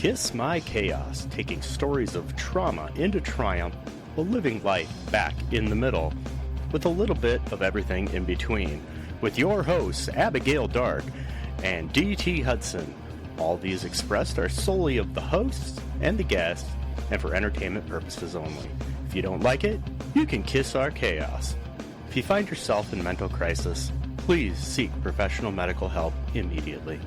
Kiss My Chaos, taking stories of trauma into triumph while living life back in the middle, with a little bit of everything in between, with your hosts, Abigail Dark and DT Hudson. All views expressed are solely of the hosts and the guests, and for entertainment purposes only. If you don't like it, you can kiss our chaos. If you find yourself in mental crisis, please seek professional medical help immediately.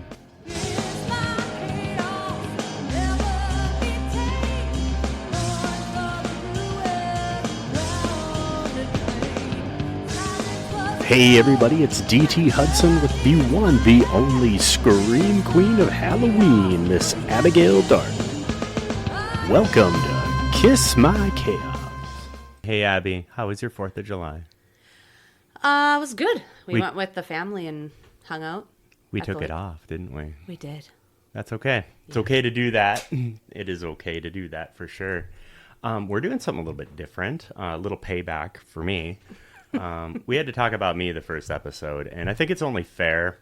Hey everybody, it's DT Hudson with the one, the only Scream Queen of Halloween, Miss Abigail Dark. Welcome to Kiss My Chaos. Hey Abby, how was your 4th of July? It was good. We went with the family and hung out. We took it off, didn't we? We did. That's okay. It's okay to do that. It is okay to do that for sure. We're doing something a little bit different, a little payback for me. We had to talk about me the first episode, and I think it's only fair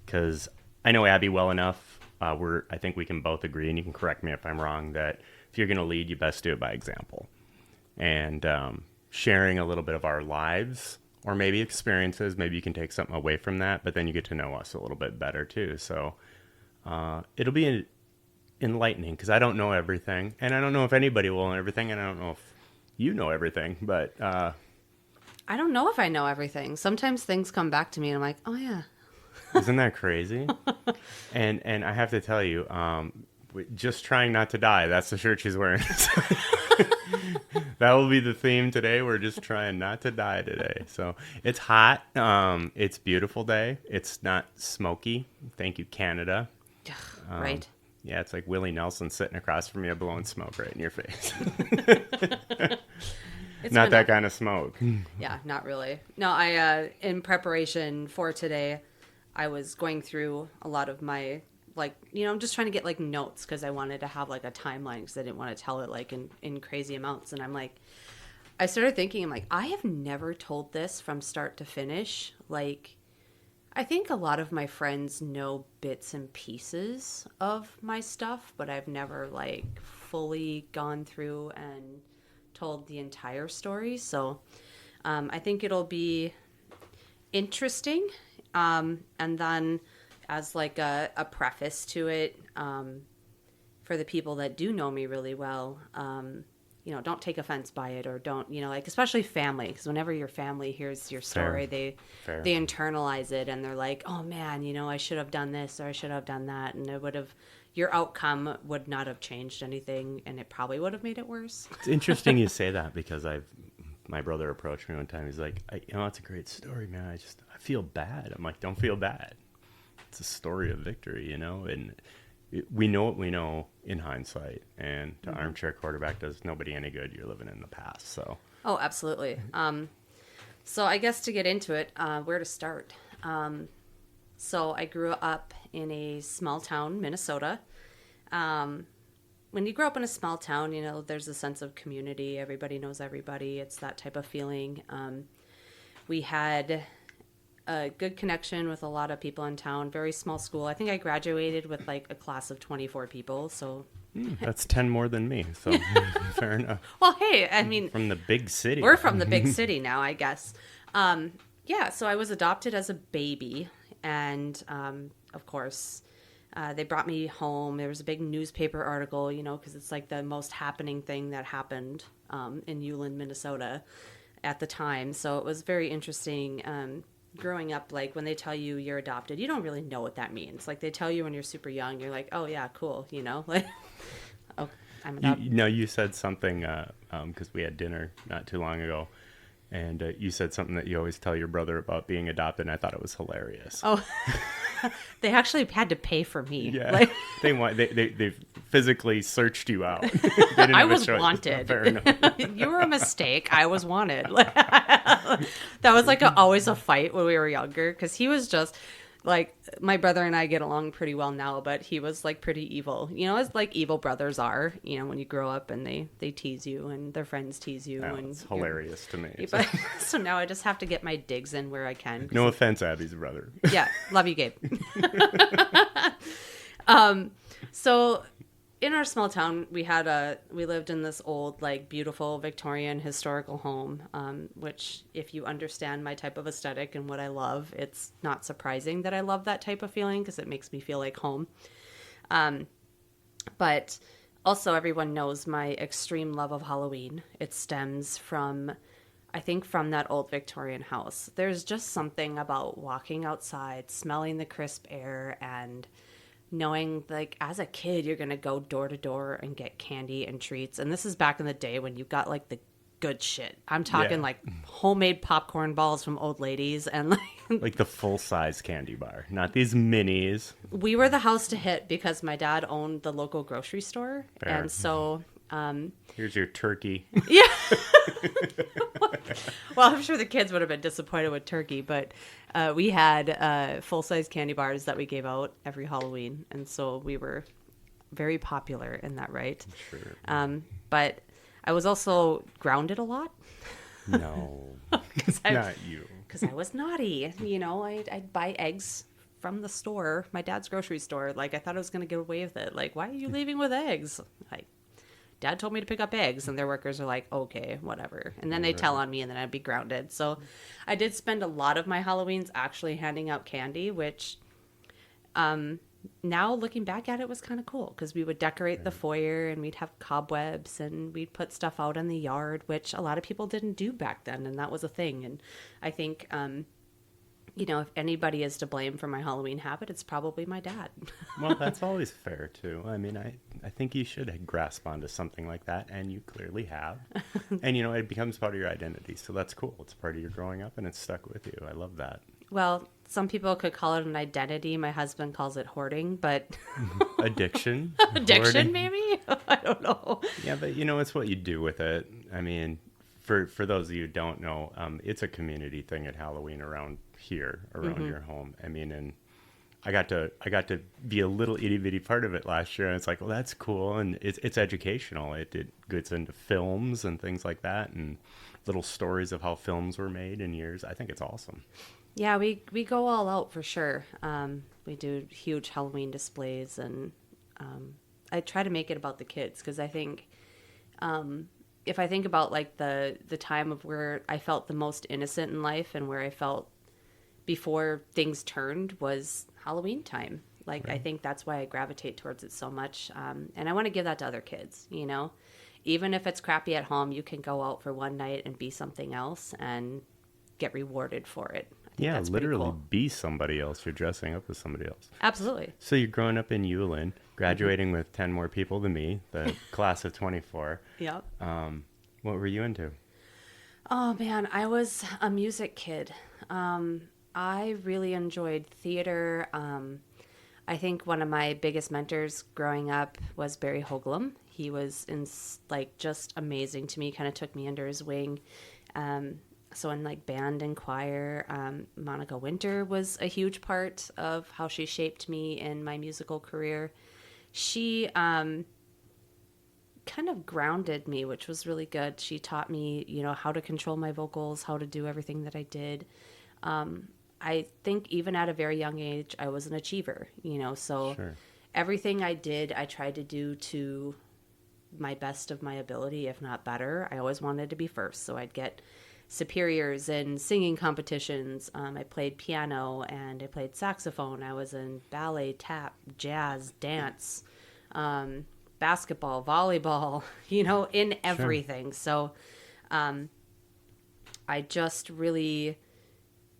because I know Abby well enough. I think we can both agree, and you can correct me if I'm wrong, that if you're going to lead, you best do it by example. And sharing a little bit of our lives or maybe experiences, maybe you can take something away from that, but then you get to know us a little bit better too. So it'll be enlightening because I don't know everything, and I don't know if anybody will know everything, and I don't know if you know everything, but... I don't know if I know everything. Sometimes things come back to me and I'm like, oh yeah. Isn't that crazy? And I have to tell you, just trying not to die. That's the shirt she's wearing. That will be the theme today. We're just trying not to die today. So it's hot. It's a beautiful day. It's not smoky. Thank you, Canada. Right. Yeah, it's like Willie Nelson sitting across from you blowing smoke right in your face. It's not that kind of smoke. Yeah, not really. No, I in preparation for today, I was going through a lot of my, I'm just trying to get notes because I wanted to have a timeline because I didn't want to tell it in crazy amounts. And I started thinking, I have never told this from start to finish. I think a lot of my friends know bits and pieces of my stuff, but I've never fully gone through and told the entire story. So I think it'll be interesting. And then as a preface to it, for the people that do know me really well, don't take offense by it, or don't, especially family, because whenever your family hears your story, they internalize it and they're like, oh man, I should have done this or I should have done that. And your outcome would not have changed anything, and it probably would have made it worse. It's interesting you say that because my brother approached me one time. He's like, it's a great story, man. I feel bad. I'm like, don't feel bad. It's a story of victory, and we know what we know in hindsight, and to armchair quarterback does nobody any good. You're living in the past, so. Oh, absolutely. So I guess to get into it, where to start? So I grew up in a small town, Minnesota. When you grow up in a small town, there's a sense of community. Everybody knows everybody. It's that type of feeling. We had a good connection with a lot of people in town. Very small school. I think I graduated with a class of 24 people. So that's 10 more than me. So fair enough. Well, hey, I mean, from the big city. We're from the big city now, I guess. Yeah. So I was adopted as a baby. And, of course, they brought me home. There was a big newspaper article, because it's the most happening thing that happened in Uland, Minnesota at the time. So it was very interesting growing up. When they tell you you're adopted, you don't really know what that means. They tell you when you're super young, you're like, oh, yeah, cool, oh, I'm adopted. You said something because we had dinner not too long ago. And you said something that you always tell your brother about being adopted, and I thought it was hilarious. Oh, they actually had to pay for me. Yeah, they physically searched you out. I was wanted. Fair enough. You were a mistake. I was wanted. That was always a fight when we were younger, because he was just my brother and I get along pretty well now, but he was pretty evil, as evil brothers are, when you grow up and they tease you and their friends tease you. Oh, and it's hilarious to me. But, so now I just have to get my digs in where I can. No offense, Abby's brother. Yeah. Love you, Gabe. So in our small town, we lived in this old, like, beautiful Victorian historical home, which, if you understand my type of aesthetic and what I love, it's not surprising that I love that type of feeling because it makes me feel like home. But also, everyone knows my extreme love of Halloween. It stems from, I think, from that old Victorian house. There's just something about walking outside, smelling the crisp air, and knowing, like, as a kid, you're going to go door to door and get candy and treats. And this is back in the day when you got, like, the good shit. I'm talking, Yeah. like, homemade popcorn balls from old ladies. And, like, Like the full-size candy bar, not these minis. we were the house to hit because my dad owned the local grocery store. Fair. And so, Here's your turkey. yeah. Well, I'm sure the kids would have been disappointed with turkey, but we had full-size candy bars that we gave out every Halloween. And so we were very popular in that, right? Sure. But I was also grounded a lot. No, I, not you. because I was naughty. You know, I'd buy eggs from the store, my dad's grocery store. Like, I thought I was going to get away with it. Like, why are you leaving with eggs? Like, Dad told me to pick up eggs, and their workers are like, okay, whatever. And then they tell on me, and then I'd be grounded. So I did spend a lot of my Halloweens actually handing out candy, which now looking back at it was kind of cool because we would decorate the foyer and we'd have cobwebs and we'd put stuff out in the yard, which a lot of people didn't do back then. And that was a thing. And I think, you know, if anybody is to blame for my Halloween habit, it's probably my dad. Well, that's always fair, too. I mean, I think you should grasp onto something like that, and you clearly have. And, you know, it becomes part of your identity, so that's cool. It's part of your growing up, and it's stuck with you. I love that. Well, some people could call it an identity. My husband calls it hoarding, but Addiction. addiction, hoarding. maybe? I don't know. Yeah, but, you know, it's what you do with it. I mean, for those of you who don't know, it's a community thing at Halloween around here, around your home. I mean, and I got to be a little itty bitty part of it last year, and it's like, well, that's cool, and it's educational. It gets into films and things like that, and little stories of how films were made in years. I think it's awesome. Yeah, we go all out for sure. We do huge Halloween displays, and I try to make it about the kids because I think if I think about like the time of where I felt the most innocent in life and where I felt before things turned was Halloween time. Like, right. I think that's why I gravitate towards it so much. And I want to give that to other kids, you know? Even if it's crappy at home, you can go out for one night and be something else and get rewarded for it. I think that's literally cool. Be somebody else. You're dressing up as somebody else. Absolutely. So you're growing up in Ulen, graduating with 10 more people than me, the class of 24. Yep. What were you into? Oh, man, I was a music kid. I really enjoyed theater. I think one of my biggest mentors growing up was Barry Hoagland. He was just amazing to me, kind of took me under his wing. So in like band and choir, Monica Winter was a huge part of how she shaped me in my musical career. She kind of grounded me, which was really good. She taught me, you know, how to control my vocals, how to do everything that I did. I think even at a very young age, I was an achiever, you know, so sure. Everything I did, I tried to do to my best of my ability, if not better. I always wanted to be first, so I'd get superiors in singing competitions. I played piano and I played saxophone. I was in ballet, tap, jazz, dance, basketball, volleyball, you know, in everything. Sure. So I just really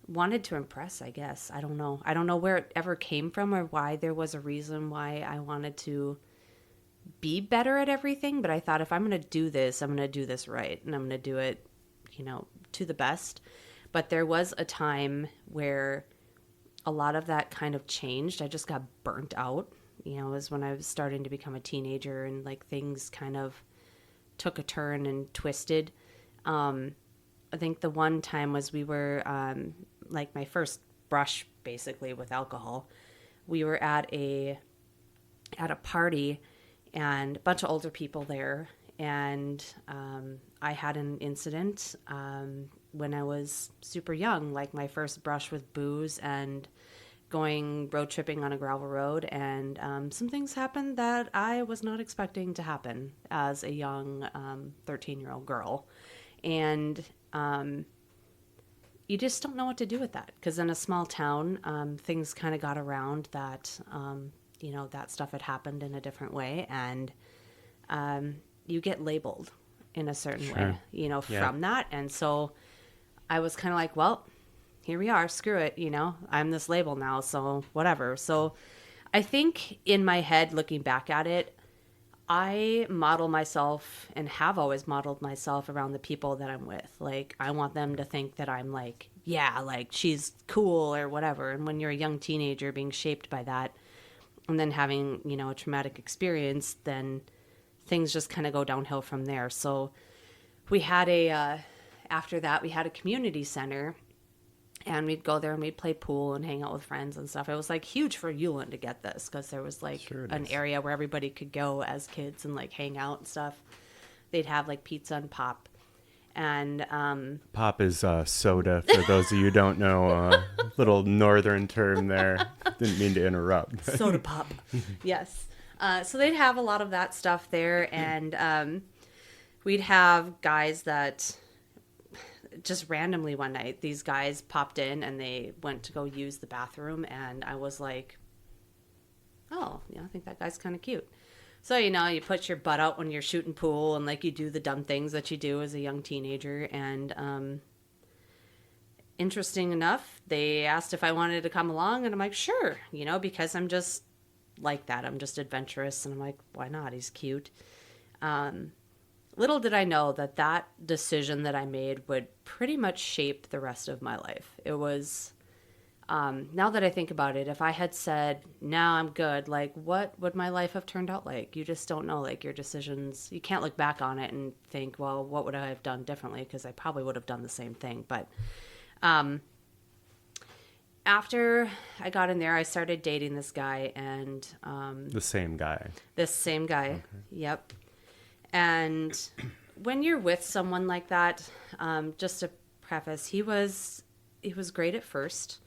wanted to impress, I guess. I don't know where it ever came from or why there was a reason why I wanted to be better at everything. But I thought if I'm going to do this, I'm going to do this right. And I'm going to do it, you know, to the best. But there was a time where a lot of that kind of changed. I just got burnt out. You know, it was when I was starting to become a teenager and like things kind of took a turn and twisted. I think the one time was we were like my first brush basically with alcohol. We were at a party and a bunch of older people there, and I had an incident when I was super young, like my first brush with booze, and going road tripping on a gravel road, and some things happened that I was not expecting to happen as a young 13-year-old girl. And you just don't know what to do with that, because in a small town, things kind of got around that, that stuff had happened in a different way, and you get labeled in a certain way, from that. And so I was kind of like, well, here we are, screw it, I'm this label now, so whatever. So I think in my head, looking back at it, I model myself and have always modeled myself around the people that I'm with. Like, I want them to think that I'm like, yeah, like she's cool or whatever. And when you're a young teenager being shaped by that and then having, a traumatic experience, then things just kind of go downhill from there. So we had after that, we had a community center, and we'd go there and we'd play pool and hang out with friends and stuff. It was like huge for Uland to get this, because there was like an area where everybody could go as kids and like hang out and stuff. They'd have like pizza and pop. And pop is soda, for those of you who don't know. Little northern term there. Didn't mean to interrupt. Soda pop. Yes. So they'd have a lot of that stuff there. And we'd have guys that just randomly one night, these guys popped in and they went to go use the bathroom. And I was like, oh, I think that guy's kind of cute. So, you put your butt out when you're shooting pool and like you do the dumb things that you do as a young teenager. And interesting enough, they asked if I wanted to come along, and I'm like, sure, because I'm just like that. I'm just adventurous. And I'm like, why not? He's cute. Little did I know that decision that I made would pretty much shape the rest of my life. It was, now that I think about it, if I had said, no, I'm good, like, what would my life have turned out like? You just don't know, like, your decisions. You can't look back on it and think, well, what would I have done differently? Because I probably would have done the same thing. But after I got in there, I started dating this guy, and the same guy. This same guy. Okay. Yep. And when you're with someone like that, just to preface, he was great at first.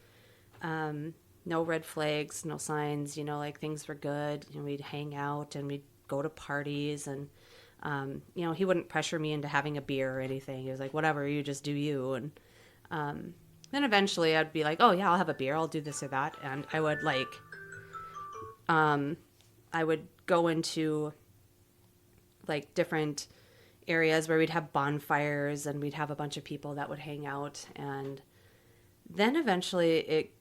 No red flags, no signs, like things were good. We'd hang out and we'd go to parties, and, he wouldn't pressure me into having a beer or anything. He was like, whatever, you just do you. And then eventually I'd be like, oh yeah, I'll have a beer. I'll do this or that. And I would I would go into like different areas where we'd have bonfires and we'd have a bunch of people that would hang out. And then eventually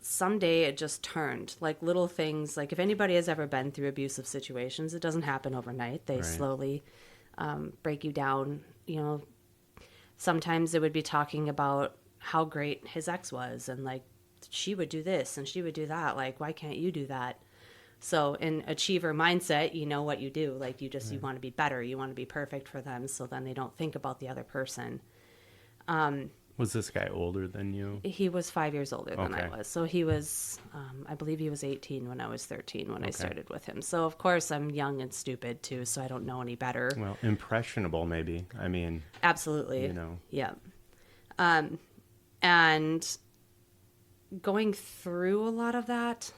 someday it just turned, like little things. Like if anybody has ever been through abusive situations, it doesn't happen overnight. They slowly break you down. Sometimes it would be talking about how great his ex was, and like she would do this and she would do that. Like, why can't you do that? So in achiever mindset, you know what you do. Like you want to be better. You want to be perfect for them. So then they don't think about the other person. Was this guy older than you? He was 5 years older than I was. So he was, I believe he was 18 when I was 13 when I started with him. So of course I'm young and stupid too. So I don't know any better. Well, impressionable maybe. I mean. Absolutely. Yeah. And going through a lot of that,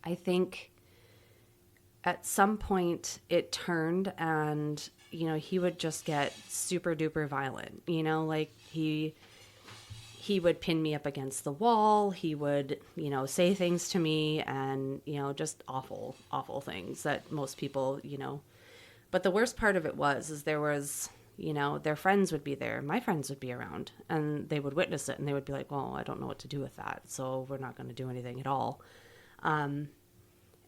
I think at some point it turned, and, he would just get super duper violent, like he would pin me up against the wall. He would, say things to me, and, just awful, awful things that most people, but the worst part of it is there was, their friends would be there. My friends would be around, and they would witness it, and they would be like, well, I don't know what to do with that. So we're not going to do anything at all.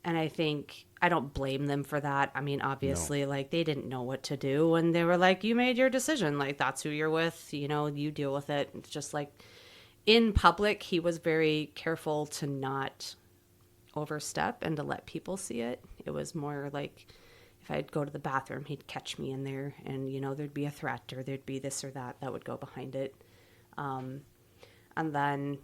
And I think I don't blame them for that. I mean, obviously, like they didn't know what to do, and they were like, you made your decision. Like that's who you're with, you deal with it. It's just like in public, he was very careful to not overstep and to let people see it. It was more like if I'd go to the bathroom, he'd catch me in there, and, there'd be a threat or there'd be this or that would go behind it. And then,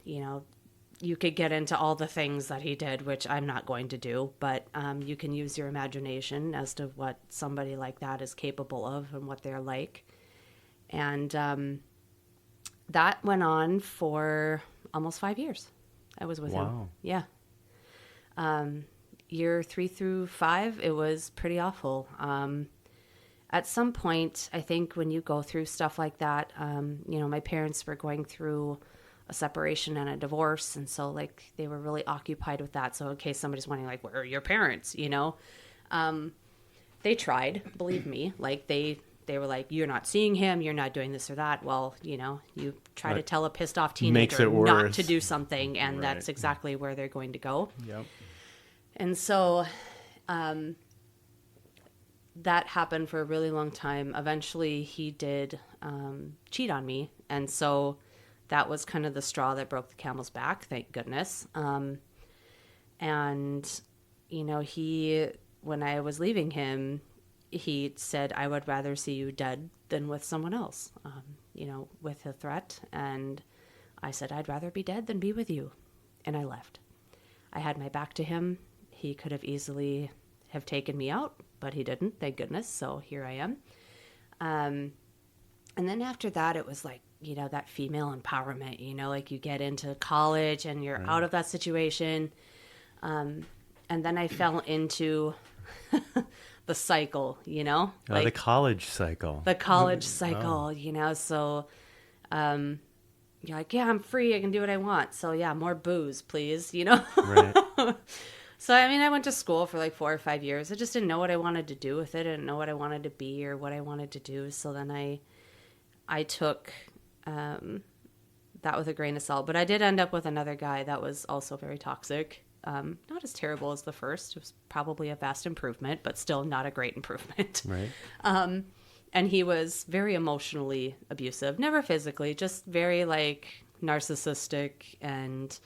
you could get into all the things that he did, which I'm not going to do, but you can use your imagination as to what somebody like that is capable of and what they're like. And that went on for almost 5 years. I was with him. Wow. Yeah. Year 3 through 5, it was pretty awful. At some point, I think when you go through stuff like that, my parents were going through a separation and a divorce. And so like they were really occupied with that. So in case somebody's wondering like, where are your parents? They tried, believe me, like they were like, you're not seeing him. You're not doing this or that. Well, you try to tell a pissed off teenager not to do something. And that's exactly where they're going to go. Yep. And so, that happened for a really long time. Eventually he did cheat on me. And so that was kind of the straw that broke the camel's back, thank goodness. And when I was leaving him, he said, I would rather see you dead than with someone else, with a threat. And I said, I'd rather be dead than be with you. And I left. I had my back to him. He could have easily have taken me out, but he didn't, thank goodness. So here I am. And then after that, it was like, that female empowerment, like you get into college and you're out of that situation. And then I fell into the cycle, The college cycle. The college cycle, so you're like, yeah, I'm free. I can do what I want. So yeah, more booze, please, Right. So, I went to school for like 4 or 5 years. I just didn't know what I wanted to do with it. I didn't know what I wanted to be or what I wanted to do. So then I took that with a grain of salt. But I did end up with another guy that was also very toxic. Not as terrible as the first. It was probably a vast improvement, but still not a great improvement. Right. And he was very emotionally abusive. Never physically, just very like narcissistic and...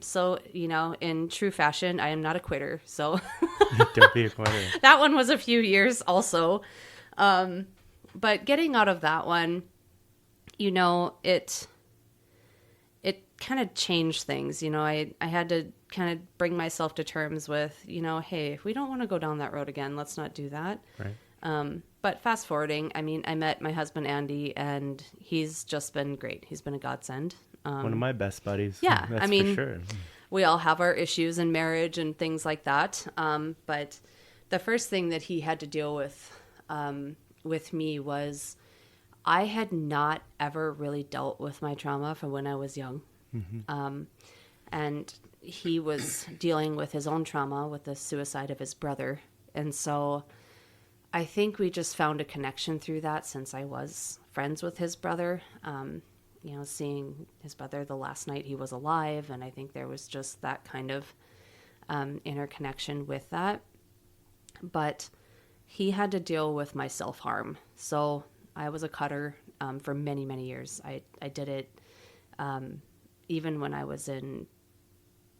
so, in true fashion, I am not a quitter. So Don't be a quitter. That one was a few years also. But getting out of that one, it kind of changed things. I had to kind of bring myself to terms with, hey, if we don't want to go down that road again, let's not do that. Right. But fast forwarding, I met my husband, Andy, and he's just been great. He's been a godsend. One of my best buddies. Yeah, That's for sure. We all have our issues in marriage and things like that. But the first thing that he had to deal with me was I had not ever really dealt with my trauma from when I was young. Mm-hmm. And he was dealing with his own trauma with the suicide of his brother. And so I think we just found a connection through that since I was friends with his brother. Seeing his brother the last night he was alive. And I think there was just that kind of interconnection with that. But he had to deal with my self-harm. So I was a cutter for many, many years. I did it even when I was in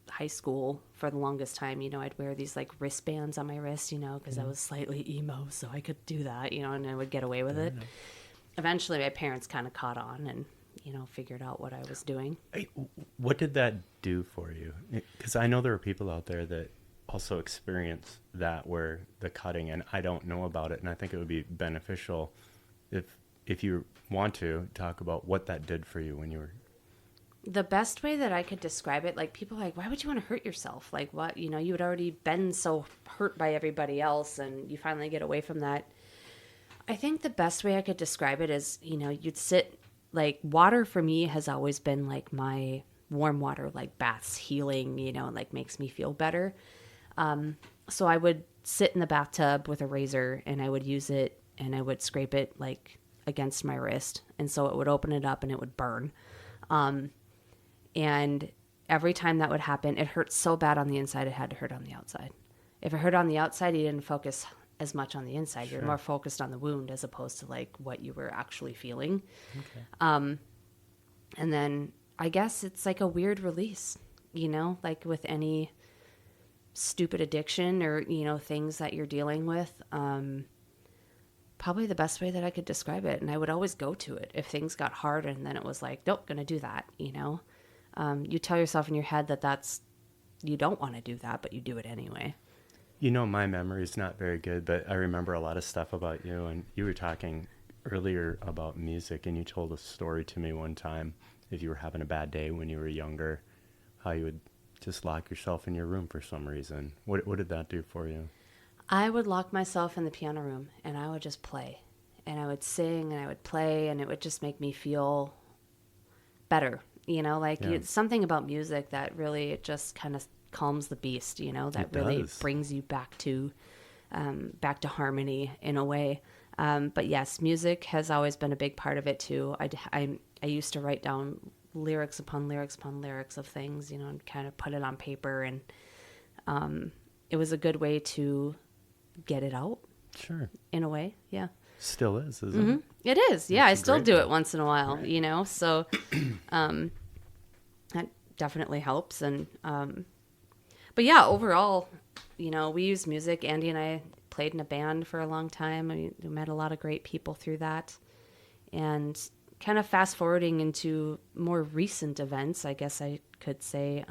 high school for the longest time. I'd wear these like wristbands on my wrist, because I was slightly emo. So I could do that, and I would get away with it. Eventually my parents kind of caught on and figured out what I was doing. What did that do for you? Because I know there are people out there that also experience that where the cutting, and I don't know about it. And I think it would be beneficial if you want to talk about what that did for you when you were... The best way that I could describe it, like people are like, why would you want to hurt yourself? Like what, you had already been so hurt by everybody else and you finally get away from that. I think the best way I could describe it is, you'd sit... Like water for me has always been like my warm water, like baths, healing, and like makes me feel better. So I would sit in the bathtub with a razor and I would use it and I would scrape it like against my wrist. And so it would open it up and it would burn. And every time that would happen, it hurt so bad on the inside, it had to hurt on the outside. If it hurt on the outside, you didn't focus as much on the inside. Sure. You're more focused on the wound as opposed to like what you were actually feeling. Okay. And then I guess it's like a weird release, like with any stupid addiction or, things that you're dealing with. Probably the best way that I could describe it. And I would always go to it if things got hard and then it was like, nope, gonna do that. You tell yourself in your head that you don't want to do that, but you do it anyway. My memory is not very good, but I remember a lot of stuff about you. And you were talking earlier about music, and you told a story to me one time if you were having a bad day when you were younger, how you would just lock yourself in your room for some reason. What did that do for you? I would lock myself in the piano room and I would just play. And I would sing and I would play and it would just make me feel better. It's something about music that really it just kind of calms the beast, that really brings you back to harmony in a way. But yes, music has always been a big part of it too. I used to write down lyrics upon lyrics upon lyrics of things, and kind of put it on paper. And it was a good way to get it out. Sure. In a way, yeah. Still is, isn't it? It is, yeah. I still do way. it once in a while, Right. So that definitely helps. And but yeah, overall, we use music. Andy and I played in a band for a long time. We met a lot of great people through that. And kind of fast forwarding into more recent events, I guess I could say,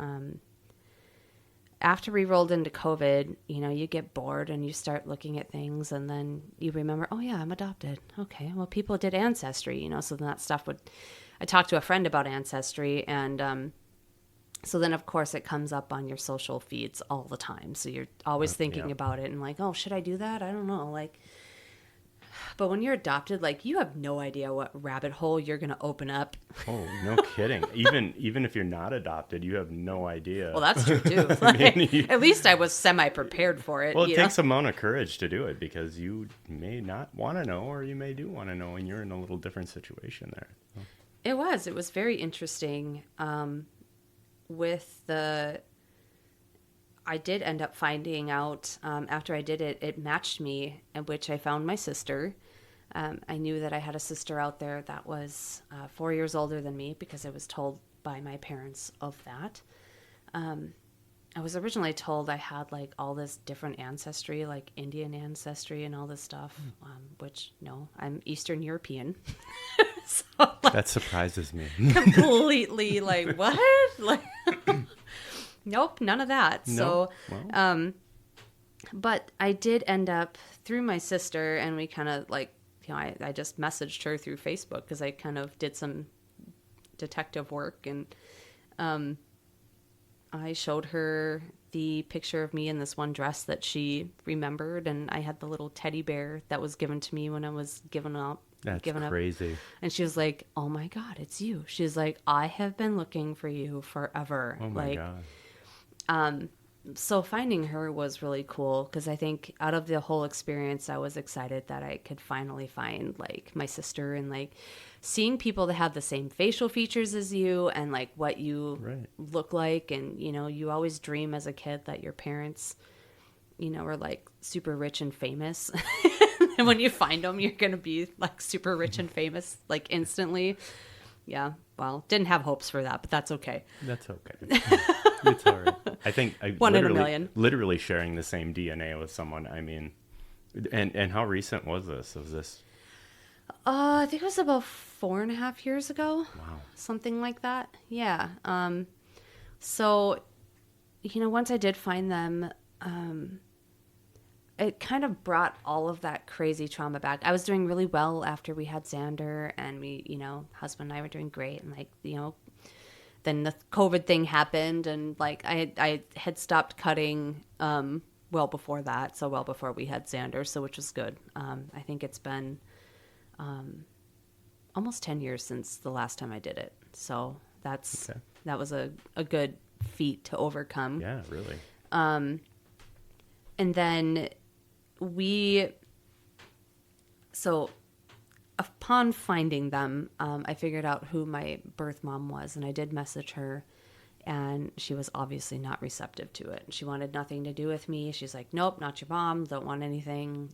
after we rolled into COVID, you get bored and you start looking at things and then you remember, oh yeah, I'm adopted. Okay, well, people did Ancestry, so then that stuff I talked to a friend about Ancestry, and so then of course it comes up on your social feeds all the time. So you're always thinking about it and like, oh, should I do that? I don't know. But when you're adopted, you have no idea what rabbit hole you're going to open up. Oh, no kidding. Even if you're not adopted, you have no idea. Well, that's true too. At least I was semi-prepared for it. Well, it takes a amount of courage to do it because you may not want to know or you may do want to know, and you're in a little different situation there. Oh. It was very interesting. I did end up finding out after I did it, it matched me, in which I found my sister. I knew that I had a sister out there that was 4 years older than me because I was told by my parents of that. I was originally told I had all this different ancestry, like Indian ancestry and all this stuff, which no, I'm Eastern European. So, that surprises me. Completely what? Nope, none of that. No. So, well. But I did end up through my sister, and we kind of I just messaged her through Facebook because I kind of did some detective work, and I showed her the picture of me in this one dress that she remembered, and I had the little teddy bear that was given to me when I was given up. That's crazy. And she was like, oh my God, it's you. She's like, I have been looking for you forever. Oh my God. So finding her was really cool because I think out of the whole experience, I was excited that I could finally find my sister, and seeing people that have the same facial features as you and what you look like. And, you always dream as a kid that your parents, are super rich and famous. And when you find them, you're going to be super rich and famous, instantly. Yeah. Well, didn't have hopes for that, but that's okay. That's okay. It's all right. I think one in a million. Literally sharing the same DNA with someone. I mean, and how recent was this? Was this? I think it was about 4.5 years ago. Wow. Something like that. Yeah. So, once I did find them, it kind of brought all of that crazy trauma back. I was doing really well after we had Xander, and we, husband and I were doing great. And then the COVID thing happened, and I had stopped cutting well before that. So well before we had Xander, so which was good. I think it's been almost 10 years since the last time I did it. So that was a good feat to overcome. Yeah, really. And then upon finding them, I figured out who my birth mom was, and I did message her, and she was obviously not receptive to it. She wanted nothing to do with me. She's like, nope, not your mom. Don't want anything,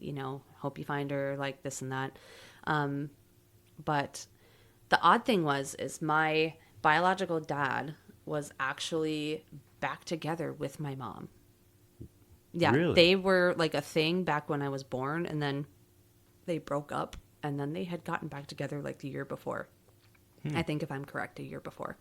hope you find her, this and that. But the odd thing is my biological dad was actually back together with my mom. Yeah, really? They were a thing back when I was born, and then they broke up, and then they had gotten back together the year before. I think, if I'm correct, a year before.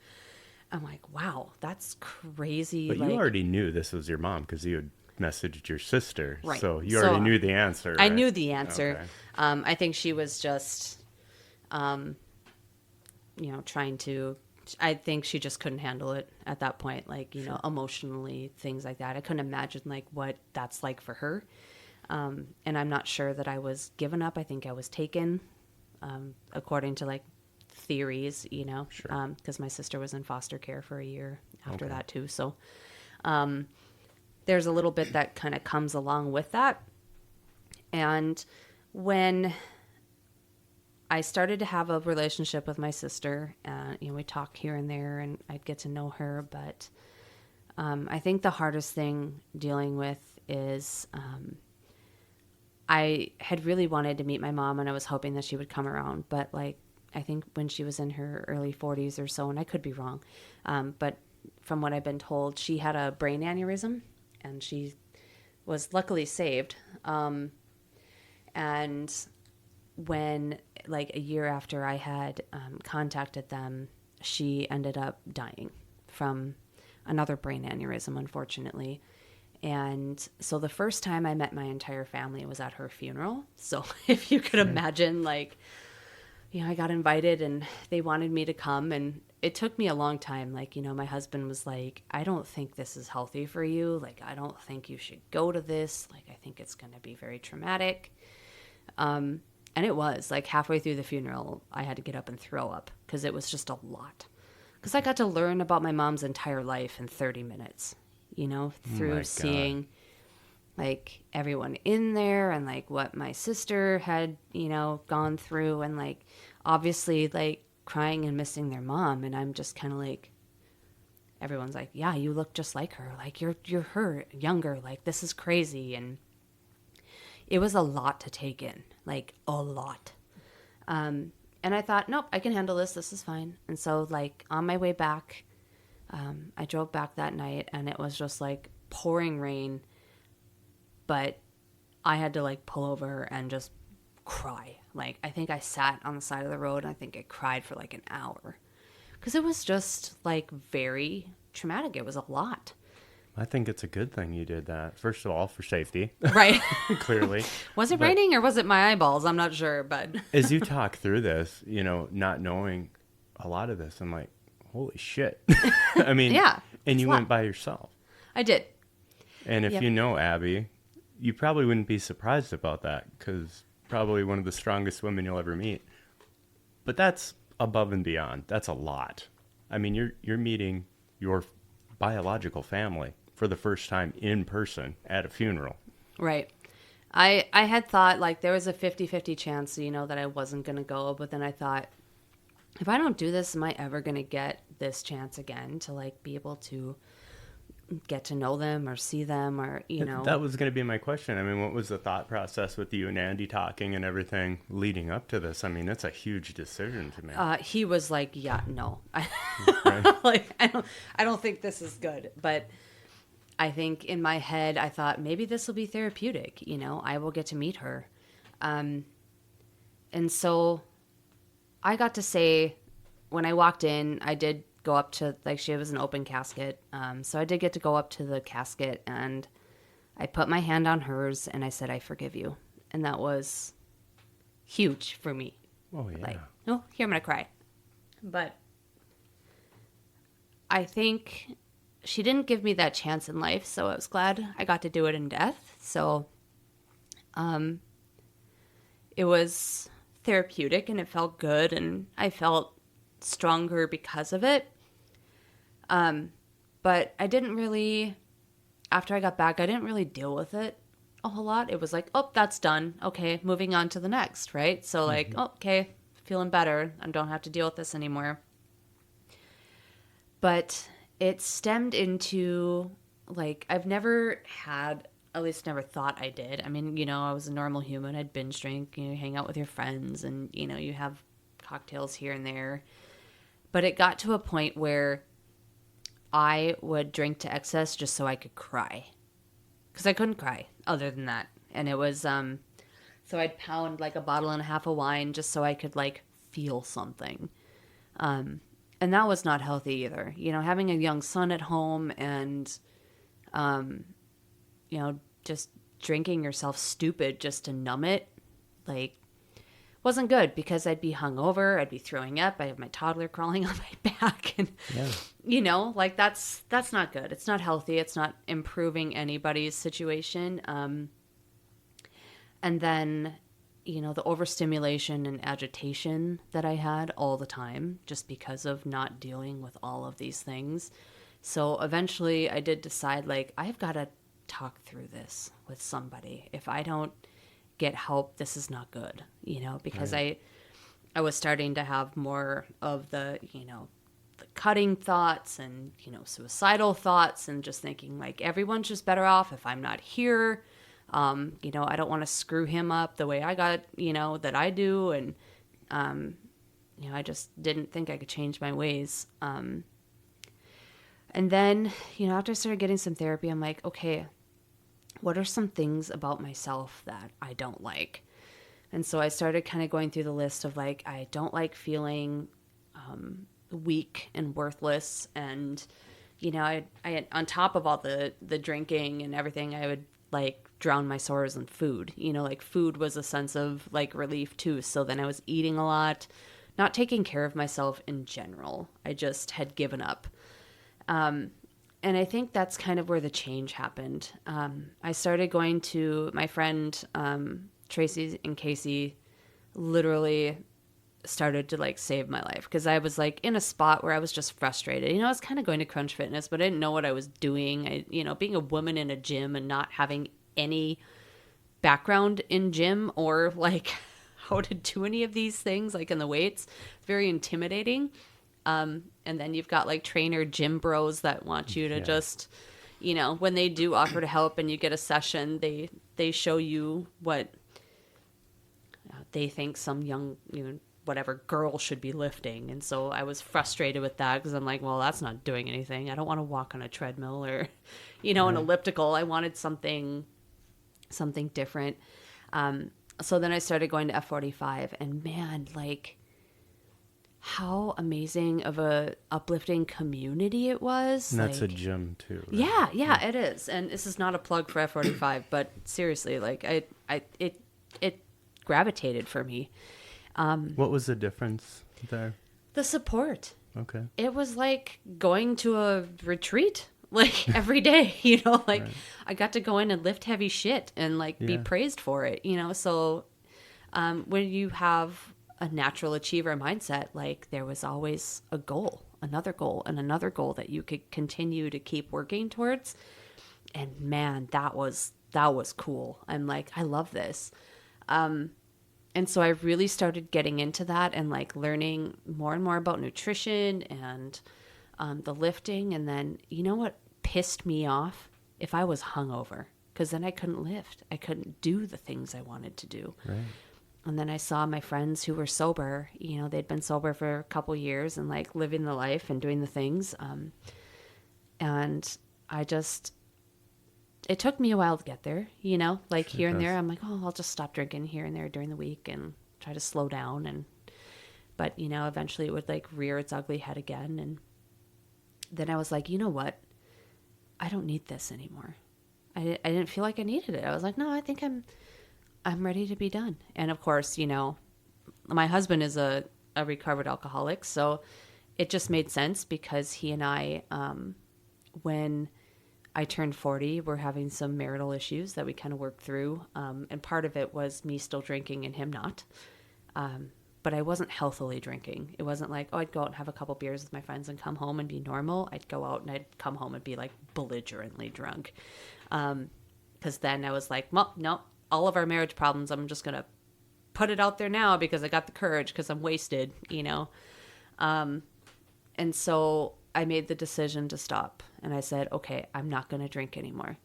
I'm like, wow, that's crazy. But you already knew this was your mom because you had messaged your sister. Right. So you already knew the answer. Right? I knew the answer. Okay. I think she was just, trying to I think she just couldn't handle it at that point, like, emotionally, things like that. I couldn't imagine like what that's like for her. And I'm not sure that I was given up. I think I was taken, according to like theories, Sure. because my sister was in foster care for a year after Okay. that too. So there's a little bit that kind of comes along with that. And when I started to have a relationship with my sister, and we talk here and there, and I'd get to know her. But I think the hardest thing dealing with is I had really wanted to meet my mom, and I was hoping that she would come around. But like, I think when she was in her early 40s or so, and I could be wrong, but from what I've been told, she had a brain aneurysm, and she was luckily saved. And when, like, a year after I had contacted them, she ended up dying from another brain aneurysm, unfortunately. And so the first time I met my entire family was at her funeral. So if you could imagine, like, I got invited and they wanted me to come, and it took me a long time. Like, my husband was like, I don't think this is healthy for you. Like, I don't think you should go to this. Like, I think it's going to be very traumatic. And it was like halfway through the funeral, I had to get up and throw up because it was just a lot. Because I got to learn about my mom's entire life in 30 minutes, through seeing like everyone in there and like what my sister had, gone through, and like obviously like crying and missing their mom. And I'm just kind of like, everyone's like, yeah, you look just like her. Like you're her younger. Like, this is crazy. And it was a lot to take in, like a lot. And I thought, nope, I can handle this. This is fine. And so like on my way back, I drove back that night, and it was just like pouring rain, but I had to like pull over and just cry. Like, I think I sat on the side of the road, and I think I cried for like an hour because it was just like very traumatic. It was a lot. I think it's a good thing you did that. First of all, for safety, Right. clearly. Was it But raining or was it my eyeballs? I'm not sure, but as you talk through this, not knowing a lot of this, I'm like, holy shit. I mean, yeah. and you a lot. went by yourself. I did. And if Yep. you know Abby, you probably wouldn't be surprised about that, because probably one of the strongest women you'll ever meet. But that's above and beyond. That's a lot. I mean, you're meeting your biological family for the first time in person at a funeral. Right. I had thought like there was a 50-50 chance, that I wasn't going to go. But then I thought, if I don't do this, am I ever going to get this chance again to like be able to get to know them or see them or, That was going to be my question. I mean, what was the thought process with you and Andy talking and everything leading up to this? I mean, that's a huge decision to make. He was like, yeah, no, Right? like, I don't think this is good. But I think in my head, I thought maybe this will be therapeutic. I will get to meet her. And so I got to say, when I walked in, I did go up to, like, she was an open casket. So I did get to go up to the casket, and I put my hand on hers and I said, I forgive you. And that was huge for me. Oh, yeah. Like, oh, here, I'm going to cry. But I think she didn't give me that chance in life, so I was glad I got to do it in death. So it was therapeutic, and it felt good, and I felt stronger because of it. But I didn't really, after I got back, I didn't really deal with it a whole lot. It was like, oh, that's done. Okay, moving on to the next, right? So like, oh, okay, feeling better. I don't have to deal with this anymore. But it stemmed into, like, I've never had, at least never thought I did. I mean, I was a normal human. I'd binge drink, hang out with your friends, and, you have cocktails here and there. But it got to a point where I would drink to excess just so I could cry. Because I couldn't cry other than that. And it was, so I'd pound like a bottle and a half of wine just so I could like feel something. And that was not healthy either. Having a young son at home and, just drinking yourself stupid just to numb it, like, wasn't good because I'd be hungover, I'd be throwing up, I have my toddler crawling on my back, and Yeah. you know, like that's not good. It's not healthy. It's not improving anybody's situation. And then, you know, the overstimulation and agitation that I had all the time just because of not dealing with all of these things. So eventually I did decide, like, I've got to talk through this with somebody. If I don't get help, this is not good, you know, because Right. I was starting to have more of the, you know, the cutting thoughts and, you know, suicidal thoughts, and just thinking like everyone's just better off if I'm not here. You know, I don't want to screw him up the way I got, you know, that I do. And, you know, I just didn't think I could change my ways. And then, you know, after I started getting some therapy, I'm like, okay, what are some things about myself that I don't like? And so I started kind of going through the list of like, I don't like feeling weak and worthless. And, you know, I on top of all the drinking and everything, I would like drown my sorrows in food. You know, like food was a sense of like relief too. So then I was eating a lot, not taking care of myself in general. I just had given up. And I think that's kind of where the change happened. I started going to my friend Tracy and Casey, literally started to like save my life because I was like in a spot where I was just frustrated. You know, I was kind of going to Crunch Fitness, but I didn't know what I was doing. You know, being a woman in a gym and not having any background in gym or like how to do any of these things, like in the weights, it's very intimidating. And then you've got like trainer gym bros that want you to Yeah. just, you know, when they do offer to help and you get a session, they show you what they think some young, you know, whatever girl should be lifting. And so I was frustrated with that because I'm like, well, that's not doing anything. I don't want to walk on a treadmill or, you know, an elliptical. I wanted something different. So then I started going to F45, and man, like how amazing of a uplifting community it was. And that's a like, gym too, right? yeah, it is. And this is not a plug for F45, but seriously, like it gravitated for me. What was the difference there? The support. Okay. It was like going to a retreat like every day, you know, like Right. I got to go in and lift heavy shit and like be Yeah. praised for it, you know. So when you have a natural achiever mindset, like there was always a goal, another goal, and another goal that you could continue to keep working towards. And man, that was cool. I'm like, I love this. And so I really started getting into that and like learning more and more about nutrition and the lifting. And then, you know what pissed me off? If I was hungover, because then I couldn't lift. I couldn't do the things I wanted to do. Right. And then I saw my friends who were sober, you know, they'd been sober for a couple years and like living the life and doing the things. And I just, it took me a while to get there, you know, like Sure here and does. there, I'm like, oh, I'll just stop drinking here and there during the week and try to slow down. And, but, you know, eventually it would like rear its ugly head again. And then I was like, you know what? I don't need this anymore. I didn't feel like I needed it. I was like, no, I think I'm ready to be done. And of course, you know, my husband is a recovered alcoholic. So it just made sense because he and I, when I turned 40, we're having some marital issues that we kind of worked through. And part of it was me still drinking and him not. But I wasn't healthily drinking. It wasn't like, oh, I'd go out and have a couple beers with my friends and come home and be normal. I'd go out and I'd come home and be like belligerently drunk. Because then I was like, well, no, all of our marriage problems, I'm just going to put it out there now because I got the courage because I'm wasted, you know. And so I made the decision to stop. And I said, okay, I'm not going to drink anymore.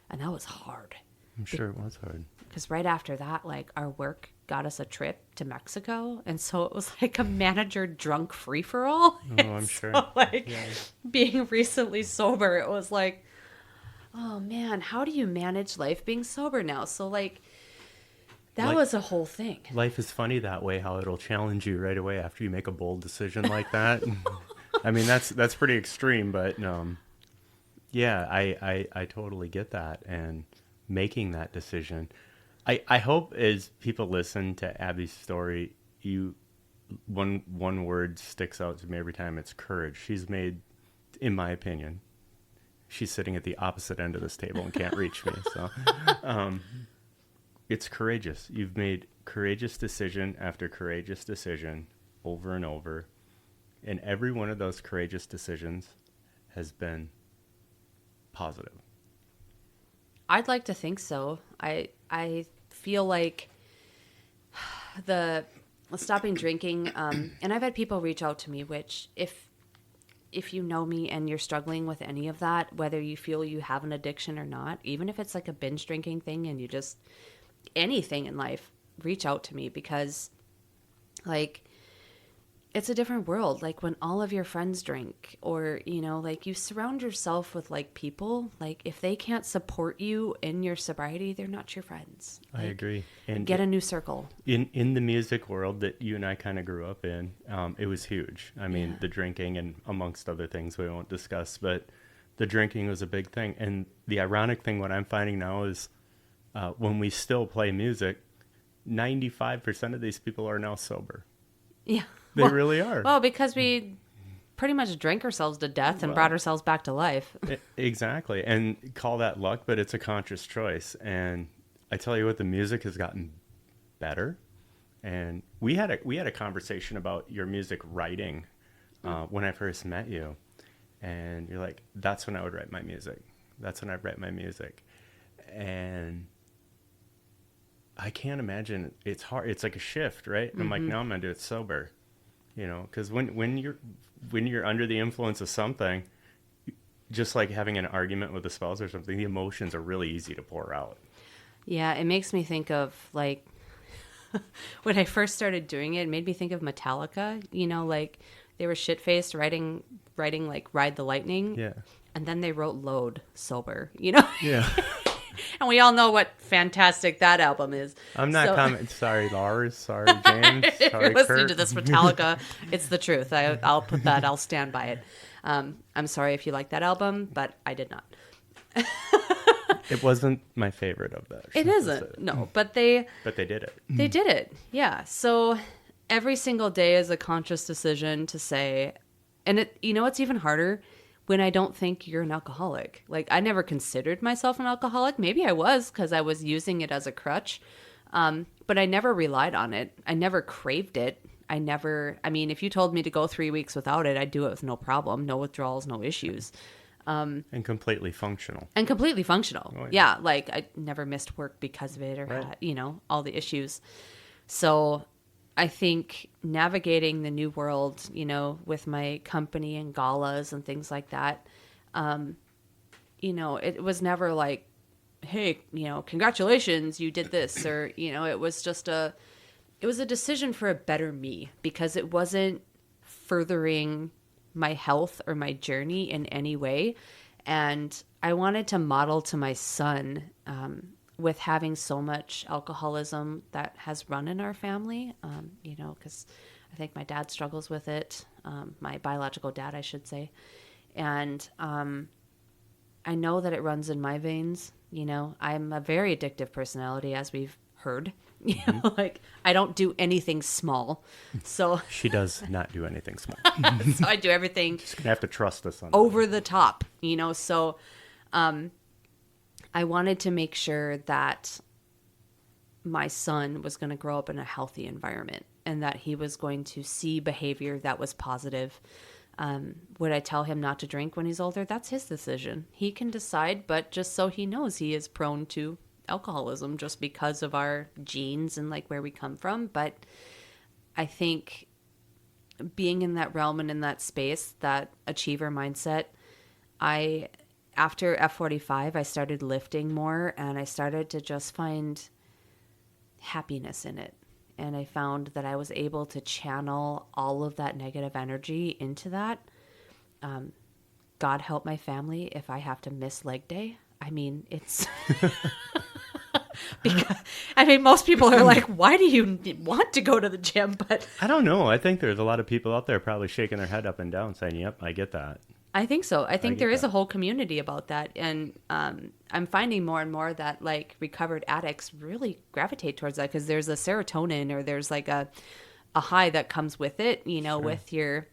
And that was hard. I'm sure it was hard. Because right after that, like our work got us a trip to Mexico. And so it was like a manager drunk free for all. Oh, I'm sure. Like being recently sober, it was like, oh man, how do you manage life being sober now? So like that was a whole thing. Life is funny that way, how it'll challenge you right away after you make a bold decision like that. I mean, that's pretty extreme, but yeah, I totally get that. And making that decision, I hope as people listen to Abby's story, one word sticks out to me every time. It's courage. She's made, in my opinion, she's sitting at the opposite end of this table and can't reach me. So it's courageous. You've made courageous decision after courageous decision over and over. And every one of those courageous decisions has been positive. I'd like to think so. I feel like the stopping drinking, and I've had people reach out to me, which if you know me and you're struggling with any of that, whether you feel you have an addiction or not, even if it's like a binge drinking thing and you just, anything in life, reach out to me, because like it's a different world. Like when all of your friends drink, or, you know, like you surround yourself with like people, like if they can't support you in your sobriety, they're not your friends. Like, I agree. And get a new circle. In the music world that you and I kind of grew up in, it was huge. I mean, the drinking and amongst other things we won't discuss, but the drinking was a big thing. And the ironic thing, what I'm finding now is when we still play music, 95% of these people are now sober. Yeah. They really are. Well, because we pretty much drank ourselves to death and brought ourselves back to life. Exactly. And call that luck, but it's a conscious choice. And I tell you what, the music has gotten better. And we had a conversation about your music writing when I first met you. And you're like, that's when I would write my music. That's when I'd write my music. And I can't imagine. It's hard. It's like a shift, right? And I'm like, no, I'm going to do it sober. You know, because when you're under the influence of something, just like having an argument with a spouse or something, the emotions are really easy to pour out. Yeah, it makes me think of like when I first started doing it, it made me think of Metallica. You know, like they were shit-faced writing like Ride the Lightning. Yeah. And then they wrote Load sober, you know? Yeah. And we all know what fantastic that album is. I'm not commenting. Sorry, Lars. Sorry, James. If Sorry, you're listening Kurt. to this Metallica, it's the truth. I'll put that. I'll stand by it. I'm sorry if you like that album, but I did not. It wasn't my favorite of that. It isn't. No, but they did it. They did it. Yeah. So every single day is a conscious decision to say, and it, you know, it's even harder when I don't think you're an alcoholic. Like, I never considered myself an alcoholic. Maybe I was, because I was using it as a crutch. But I never relied on it. I never craved it. I mean, if you told me to go 3 weeks without it, I'd do it with no problem. No withdrawals, no issues. And completely functional. Oh, yeah. Like, I never missed work because of it, or had, you know, all the issues. So I think navigating the new world, you know, with my company and galas and things like that, you know, it was never like, hey, you know, congratulations, you did this, or, you know, it was a decision for a better me, because it wasn't furthering my health or my journey in any way. And I wanted to model to my son, with having so much alcoholism that has run in our family, you know, because I think my dad struggles with it, my biological dad, I should say. And I know that it runs in my veins. You know, I'm a very addictive personality, as we've heard. You know, like, I don't do anything small. So she does not do anything small. So I do everything. Just gonna have to trust us on over the top, you know. So I wanted to make sure that my son was going to grow up in a healthy environment, and that he was going to see behavior that was positive. Would I tell him not to drink when he's older? That's his decision. He can decide, but just so he knows, he is prone to alcoholism just because of our genes and like where we come from. But I think being in that realm and in that space, that achiever mindset, after F45, I started lifting more, and I started to just find happiness in it. And I found that I was able to channel all of that negative energy into that. God help my family if I have to miss leg day. I mean, it's... because, I mean, most people are like, why do you want to go to the gym? But I don't know. I think there's a lot of people out there probably shaking their head up and down saying, yep, I get that. I think so. I think get there is that. a whole community about that. And I'm finding more and more that like recovered addicts really gravitate towards that because there's a serotonin or there's like a high that comes with it, you know, Sure. with your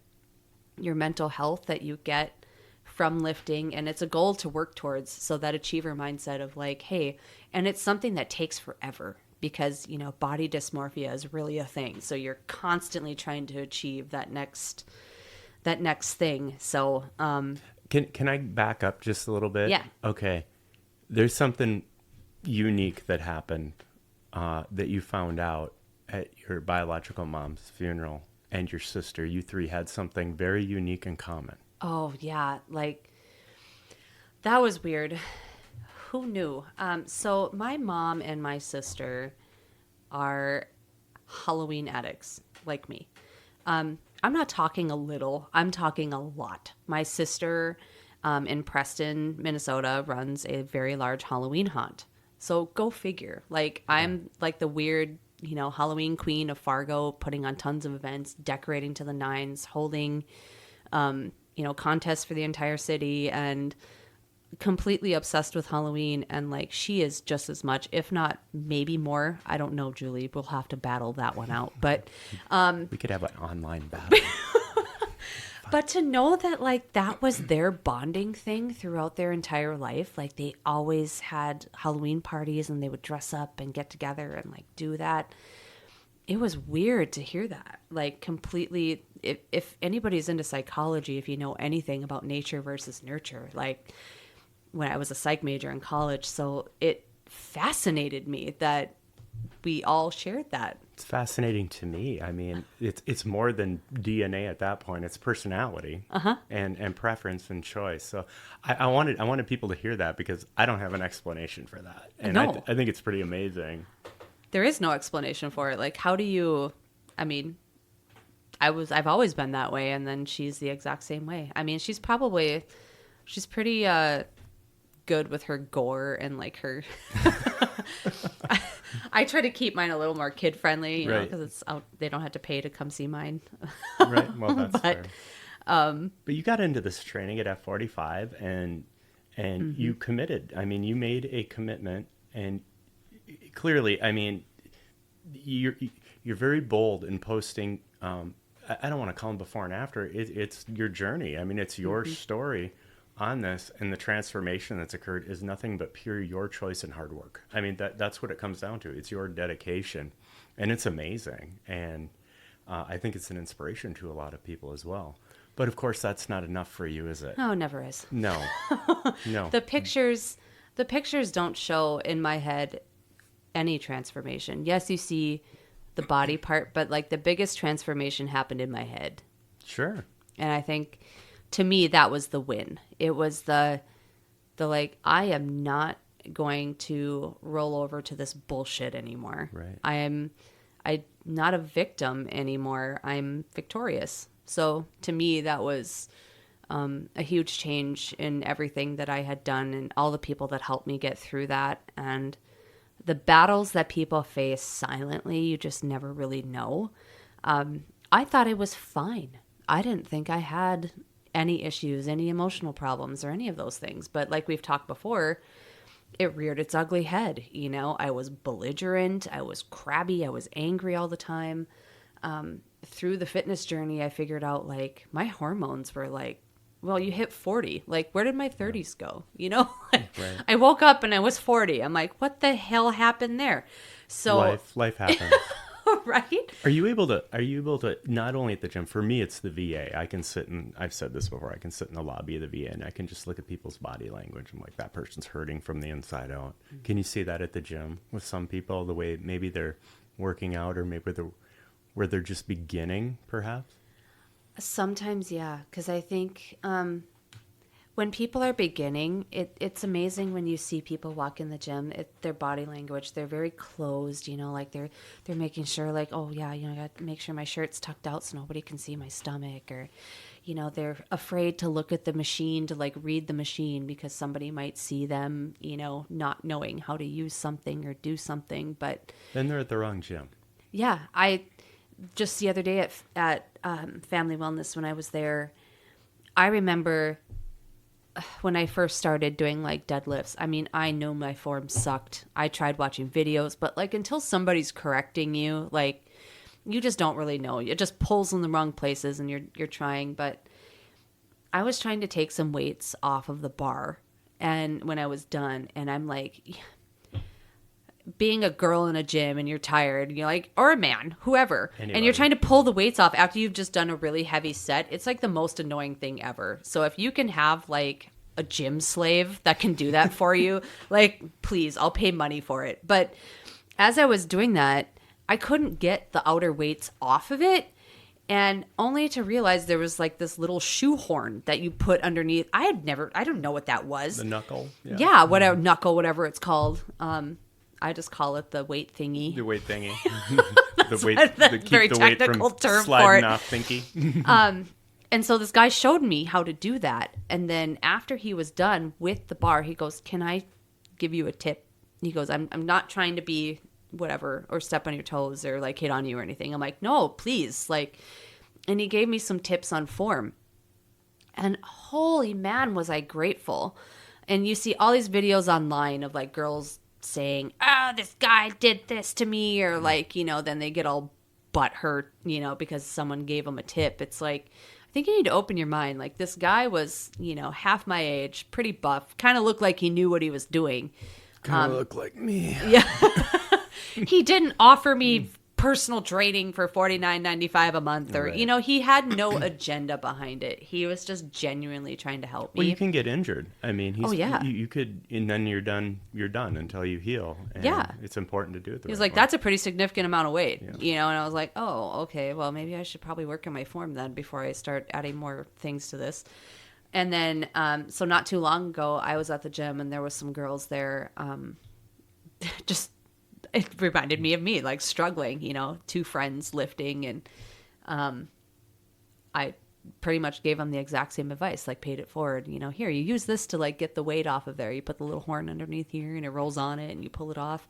mental health that you get from lifting. And it's a goal to work towards. So that achiever mindset of like, hey, and it's something that takes forever because, you know, body dysmorphia is really a thing. So you're constantly trying to achieve that next thing. So, Can I back up just a little bit? Yeah. Okay. There's something unique that happened that you found out at your biological mom's funeral and your sister. You three had something very unique in common. oh yeah, like that was weird. Who knew? So my mom and my sister are Halloween addicts like me. I'm not talking a little, I'm talking a lot. My sister in Preston, Minnesota runs a very large Halloween haunt. So go figure. Like I'm like the weird, you know, Halloween queen of Fargo, putting on tons of events, decorating to the nines, holding, you know, contests for the entire city and completely obsessed with Halloween. And like she is just as much, if not maybe more. I don't know, Julie. We'll have to battle that one out. But We could have an online battle. But to know that like that was their bonding thing throughout their entire life, like they always had Halloween parties and they would dress up and get together and like do that. It was weird to hear that. Like completely if anybody's into psychology, if you know anything about nature versus nurture, like when I was a psych major in college, so it fascinated me that we all shared that. It's fascinating to me. I mean, it's more than DNA at that point. It's personality and preference and choice. So I wanted people to hear that because I don't have an explanation for that, and No. I think it's pretty amazing. There is no explanation for it. Like, how do you? I mean, I've always been that way, and then she's the exact same way. I mean, she's pretty good with her gore and like her. I try to keep mine a little more kid friendly, you know, Right. because it's out. They don't have to pay to come see mine. Right. Well, that's But, fair. But you got into this training at F45 and you committed. I mean, you made a commitment, and clearly, I mean, you're very bold in posting. I don't want to call them before and after. It's your journey. I mean, it's your story on this, and the transformation that's occurred is nothing but pure your choice and hard work. I mean, that's what it comes down to. It's your dedication, and it's amazing. And I think it's an inspiration to a lot of people as well. But of course, that's not enough for you, is it? No, it never is. No, no. The pictures don't show in my head any transformation. Yes, you see the body part, but like the biggest transformation happened in my head. Sure. And I think to me that was the win. It was the like I am not going to roll over to this bullshit anymore. Right. I'm not a victim anymore. I'm victorious. So to me that was a huge change in everything that I had done and all the people that helped me get through that. And the battles that people face silently, you just never really know. I thought it was fine. I didn't think I had any issues, any emotional problems or any of those things. But like we've talked before, it reared its ugly head. You know, I was belligerent. I was crabby. I was angry all the time. Through the fitness journey, I figured out like my hormones were like, well, you hit 40. Like, where did my 30s go? You know, Right. I woke up and I was 40. I'm like, what the hell happened there? So, Life happens. right? Are you able to not only at the gym, for me it's the VA. I can sit in, I've said this before, I can sit in the lobby of the VA and I can just look at people's body language. I'm like, that person's hurting from the inside out. Can you see that at the gym with some people, the way maybe they're working out or maybe where they're just beginning perhaps? Sometimes, yeah, because I think when people are beginning, it's amazing when you see people walk in the gym. Their body language, they're very closed, you know, like they're making sure, like, oh yeah, you know, I got to make sure my shirt's tucked out so nobody can see my stomach, or, you know, they're afraid to look at the machine to like read the machine because somebody might see them, you know, not knowing how to use something or do something. But Then they're at the wrong gym. yeah, I just the other day at Family Wellness when I was there, I remember when I first started doing like deadlifts, I mean, I know my form sucked. I tried watching videos, but like until somebody's correcting you, like you just don't really know. It just pulls in the wrong places and you're trying. But I was trying to take some weights off of the bar, and when I was done, and I'm like, being a girl in a gym and you're tired, and you're like, or a man, whoever, Anybody. and you're trying to pull the weights off after you've just done a really heavy set, it's like the most annoying thing ever. So if you can have like a gym slave that can do that for you, like, please, I'll pay money for it. But as I was doing that, I couldn't get the outer weights off of it. And only to realize there was like this little shoehorn that you put underneath. I don't know what that was. The knuckle. Yeah, whatever, knuckle, whatever it's called. I just call it the weight thingy. The weight thingy. The weight, the very technical term for it. Off thingy. And so this guy showed me how to do that. And then after he was done with the bar, he goes, "Can I give you a tip?" He goes, I'm not trying to be whatever or step on your toes or like hit on you or anything. I'm like, "No, please." Like, and he gave me some tips on form. And holy man, was I grateful. And you see all these videos online of like girls saying, "Oh, this guy did this to me," or like, you know, then they get all butthurt, you know, because someone gave them a tip. It's like, I think you need to open your mind. Like, this guy was, you know, half my age, pretty buff, kind of looked like he knew what he was doing. Kind of look like me. Yeah. He didn't offer me personal training for $49.95 a month, or Right. you know, he had no agenda behind it. He was just genuinely trying to help me. Well, you can get injured. I mean, yeah. you could, and then you're done until you heal. And Yeah. it's important to do it. He was like, "That's a pretty significant amount of weight," you know, and I was like, "Oh, okay, well, maybe I should probably work on my form then before I start adding more things to this." And then, so not too long ago, I was at the gym and there was some girls there. Just, it reminded me of me, like struggling, you know, two friends lifting, and I pretty much gave them the exact same advice, like paid it forward, you know, "Here, you use this to like get the weight off of there. You put the little horn underneath here and it rolls on it and you pull it off."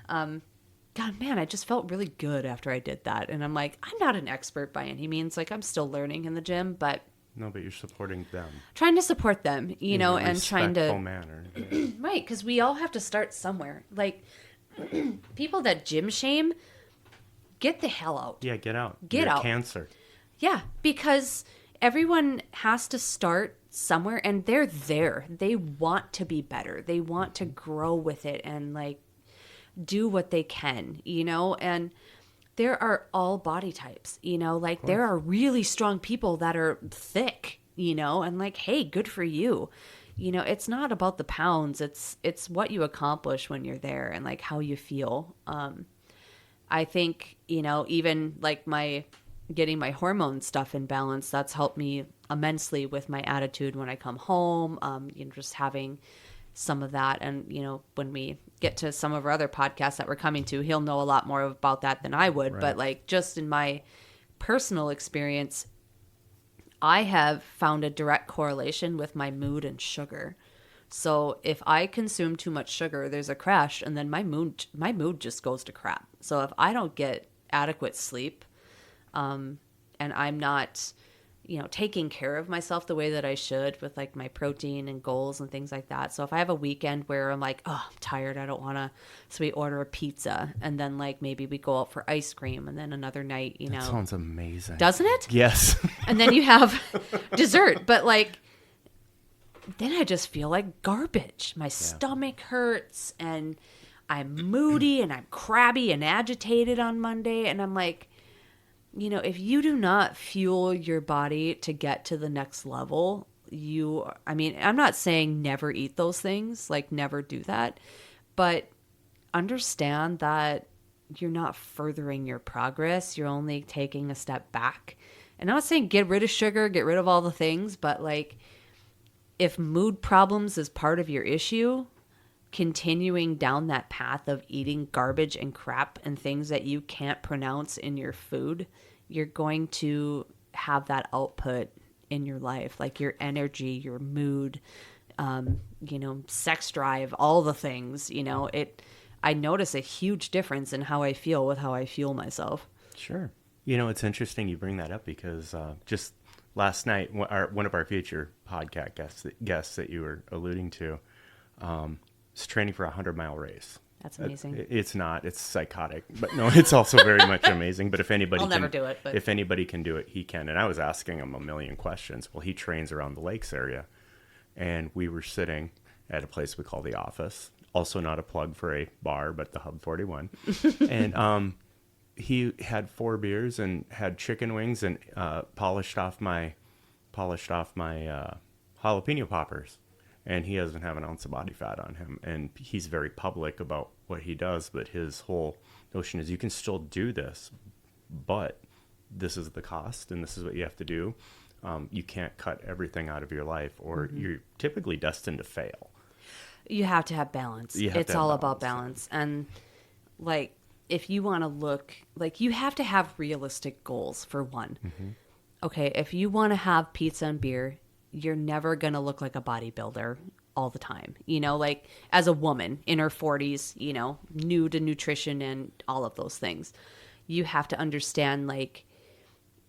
God, man, I just felt really good after I did that. And I'm like, I'm not an expert by any means. Like, I'm still learning in the gym, but No, but you're supporting them. trying to support them, you know, In a and trying to, respectful manner. Yeah. right, because we all have to start somewhere. Like, people that gym shame, get the hell out. Yeah, get out. Get You're out. Cancer. Yeah, because everyone has to start somewhere, and they're there. They want to be better. They want to grow with it and like do what they can, you know, and there are all body types, you know, like there are really strong people that are thick, you know, and like, hey, good for you. You know, it's not about the pounds. It's what you accomplish when you're there and like how you feel. I think, you know, even like getting my hormone stuff in balance, that's helped me immensely with my attitude when I come home, you know, just having some of that. And, you know, when we get to some of our other podcasts that we're coming to, he'll know a lot more about that than I would. Right. But like, just in my personal experience, I have found a direct correlation with my mood and sugar. So if I consume too much sugar, there's a crash, and then my mood just goes to crap. So if I don't get adequate sleep, and I'm not, you know, taking care of myself the way that I should with like my protein and goals and things like that. So if I have a weekend where I'm like, "Oh, I'm tired, I don't want to," so we order a pizza, and then like maybe we go out for ice cream, and then another night, you know. That sounds amazing. Doesn't it? Yes. And then you have dessert, but like, then I just feel like garbage. My stomach hurts, and I'm moody, and I'm crabby and agitated on Monday, and I'm like, you know, if you do not fuel your body to get to the next level, I mean, I'm not saying never eat those things, like never do that, but understand that you're not furthering your progress. You're only taking a step back. And I'm not saying get rid of sugar, get rid of all the things, but like, if mood problems is part of your issue, continuing down that path of eating garbage and crap and things that you can't pronounce in your food, you're going to have that output in your life, like your energy, your mood, you know, sex drive, all the things, you know, I notice a huge difference in how I feel with how I fuel myself. Sure. You know, it's interesting you bring that up because just last night, one of our future podcast guests that you were alluding to, is training for a 100-mile race. That's amazing. It's not. It's psychotic, but no, it's also very much amazing. But if anybody I'll never do it. But if anybody can do it, he can. And I was asking him a million questions. Well, he trains around the lakes area, and we were sitting at a place we call the Office. Also, not a plug for a bar, but the Hub 41. And he had 4 beers and had chicken wings and polished off my jalapeno poppers. And he doesn't have an ounce of body fat on him. And he's very public about what he does. But his whole notion is you can still do this, but this is the cost and this is what you have to do. You can't cut everything out of your life or you're typically destined to fail. You have to have balance. It's all about balance. And like, if you want to look, like, you have to have realistic goals for one. Okay, if you want to have pizza and beer, you're never going to look like a bodybuilder all the time. You know, like as a woman in her 40s, you know, new to nutrition and all of those things. You have to understand, like,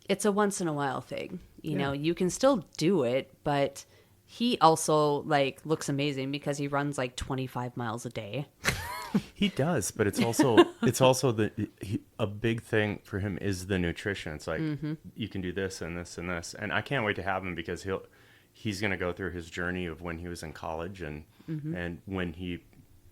it's a once in a while thing. You know, you can still do it, but he also, like, looks amazing because he runs like 25 miles a day. He does, but it's also a big thing for him is the nutrition. It's like you can do this and this and this, and I can't wait to have him because he's going to go through his journey of when he was in college and when he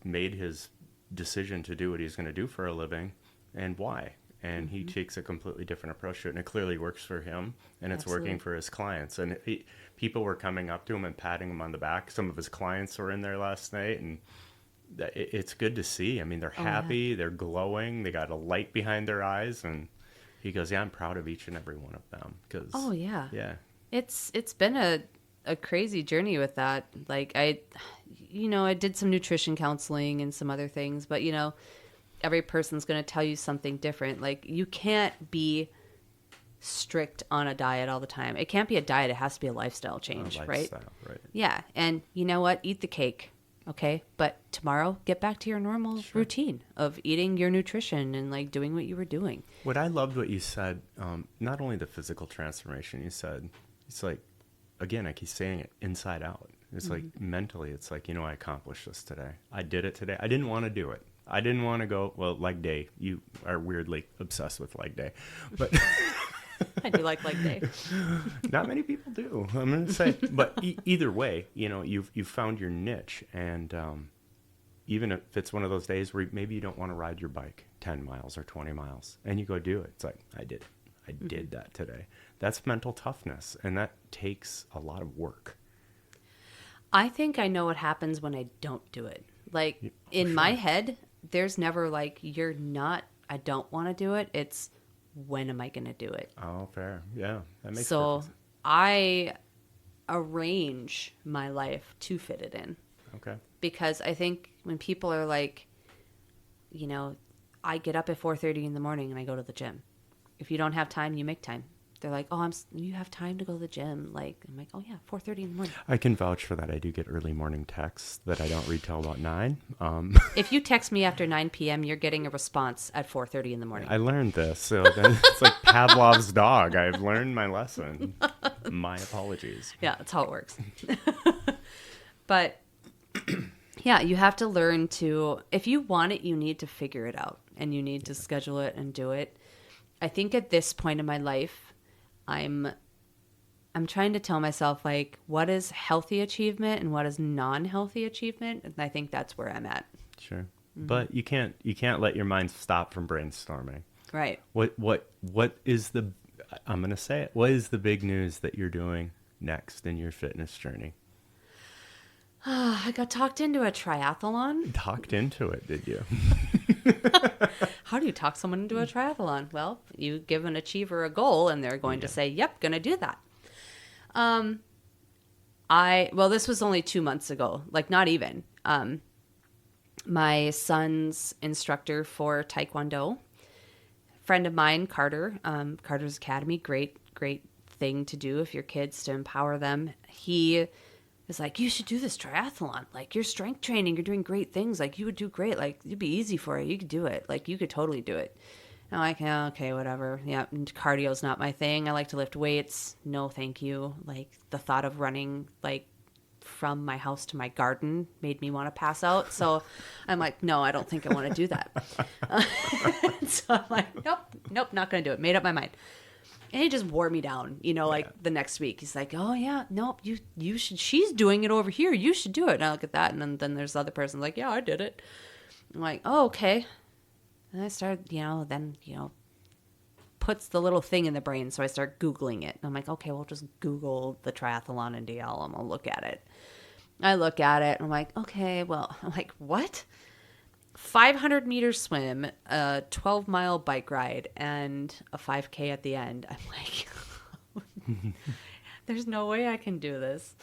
made his decision to do what he's going to do for a living and why. And he takes a completely different approach to it, and it clearly works for him, and it's working for his clients. And people were coming up to him and patting him on the back. Some of his clients were in there last night, and it's good to see. I mean, they're happy, they're glowing, they got a light behind their eyes, and he goes, "Yeah, I'm proud of each and every one of them." Because yeah, it's been a crazy journey with that. Like I did some nutrition counseling and some other things, but you know, every person's going to tell you something different. Like, you can't be strict on a diet all the time. It can't be a diet. It has to be a lifestyle change, right? Yeah. And you know what? Eat the cake. Okay. But tomorrow, get back to your normal routine of eating your nutrition and like doing what you were doing. What I loved what you said, not only the physical transformation you said, it's like, again, I keep saying it, inside out. It's like mentally, it's like, you know, I accomplished this today. I did it today. I didn't want to do it. I didn't want to go, well, leg day. You are weirdly obsessed with leg day. But I do like leg day. Not many people do, I'm going to say. But either way, you know, you've found your niche. And even if it's one of those days where maybe you don't want to ride your bike 10 miles or 20 miles, and you go do it. It's like, I did it. I did that today. That's mental toughness, and that takes a lot of work. I think I know what happens when I don't do it. Like, in my head, there's never like, I don't want to do it. It's, when am I going to do it? Oh, fair. Yeah. That makes so sense. I arrange my life to fit it in. Okay. Because I think when people are like, you know, I get up at 4:30 in the morning and I go to the gym. If you don't have time, you make time. They're like, oh, you have time to go to the gym. Like, I'm like, oh yeah, 4:30 in the morning. I can vouch for that. I do get early morning texts that I don't read till about 9. If you text me after 9 p.m., you're getting a response at 4:30 in the morning. I learned this. So it's like Pavlov's dog. I've learned my lesson. My apologies. Yeah, that's how it works. But yeah, you have to learn to, if you want it, you need to figure it out and you need to schedule it and do it. I think at this point in my life, I'm trying to tell myself, like, what is healthy achievement and what is non-healthy achievement, and I think that's where I'm at. Sure, but you can't let your mind stop from brainstorming. Right. What is the? I'm gonna say it. What is the big news that you're doing next in your fitness journey? I got talked into a triathlon. Talked into it, did you? How do you talk someone into a triathlon? Well, you give an achiever a goal and they're going to say, yep, going to do that. This was only 2 months ago, like not even. My son's instructor for Taekwondo, friend of mine, Carter, Carter's Academy, great thing to do if your kids, to empower them. He is like, you should do this triathlon. Like, you're strength training. You're doing great things. Like, you would do great. Like, it'd be easy for you. You could do it. Like, you could totally do it. I'm like, yeah, okay, whatever. Yeah, cardio's not my thing. I like to lift weights. No, thank you. Like the thought of running like from my house to my garden made me want to pass out. So I'm like, no, I don't think I want to do that. So I'm like, nope, not going to do it. Made up my mind. And he just wore me down, like the next week. He's like, oh, yeah, nope, you should. She's doing it over here. You should do it. And I look at that. And then there's the other person like, yeah, I did it. I'm like, oh, okay. And I started, puts the little thing in the brain. So I start Googling it. And I'm like, okay, we'll just Google the triathlon in DL and I'll look at it. I look at it and I'm like, okay, well, I'm like, what? 500 meter swim, a 12-mile bike ride, and a 5K at the end. I'm like, there's no way I can do this.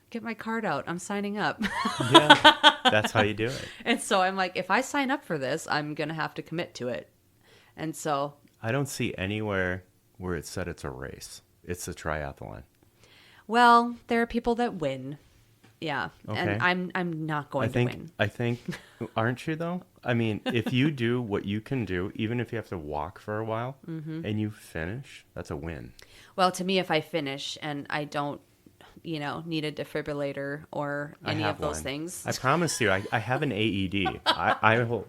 Get my card out. I'm signing up. Yeah, that's how you do it. And so I'm like, if I sign up for this, I'm going to have to commit to it. And so I don't see anywhere where it said it's a race. It's a triathlon. Well, there are people that win. Yeah. Okay. And I'm not going to win. I think, aren't you though? I mean, if you do what you can do, even if you have to walk for a while and you finish, that's a win. Well, to me, if I finish and I don't, need a defibrillator or any of those things. I promise you, I have an AED. I'll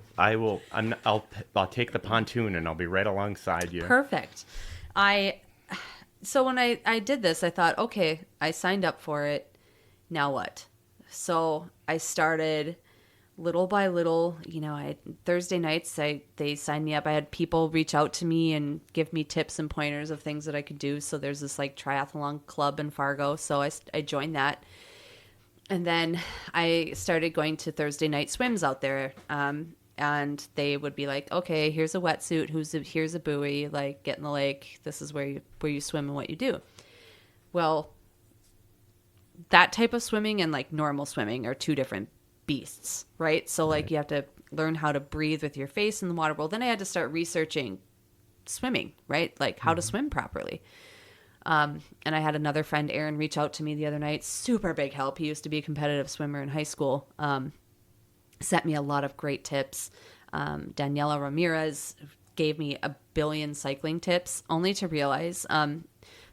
take the pontoon and I'll be right alongside you. Perfect. So when I did this, I thought, okay, I signed up for it. Now what? So I started little by little, Thursday nights, they signed me up. I had people reach out to me and give me tips and pointers of things that I could do. So there's this like triathlon club in Fargo. So I joined that. And then I started going to Thursday night swims out there. And they would be like, okay, here's a wetsuit. Here's a buoy, like get in the lake. This is where you swim and what you do. Well, that type of swimming and like normal swimming are two different beasts, right? So like you have to learn how to breathe with your face in the water. Well, then I had to start researching swimming, right? Like how to swim properly. And I had another friend, Aaron, reach out to me the other night. Super big help. He used to be a competitive swimmer in high school. Sent me a lot of great tips. Daniela Ramirez gave me a billion cycling tips, only to realize,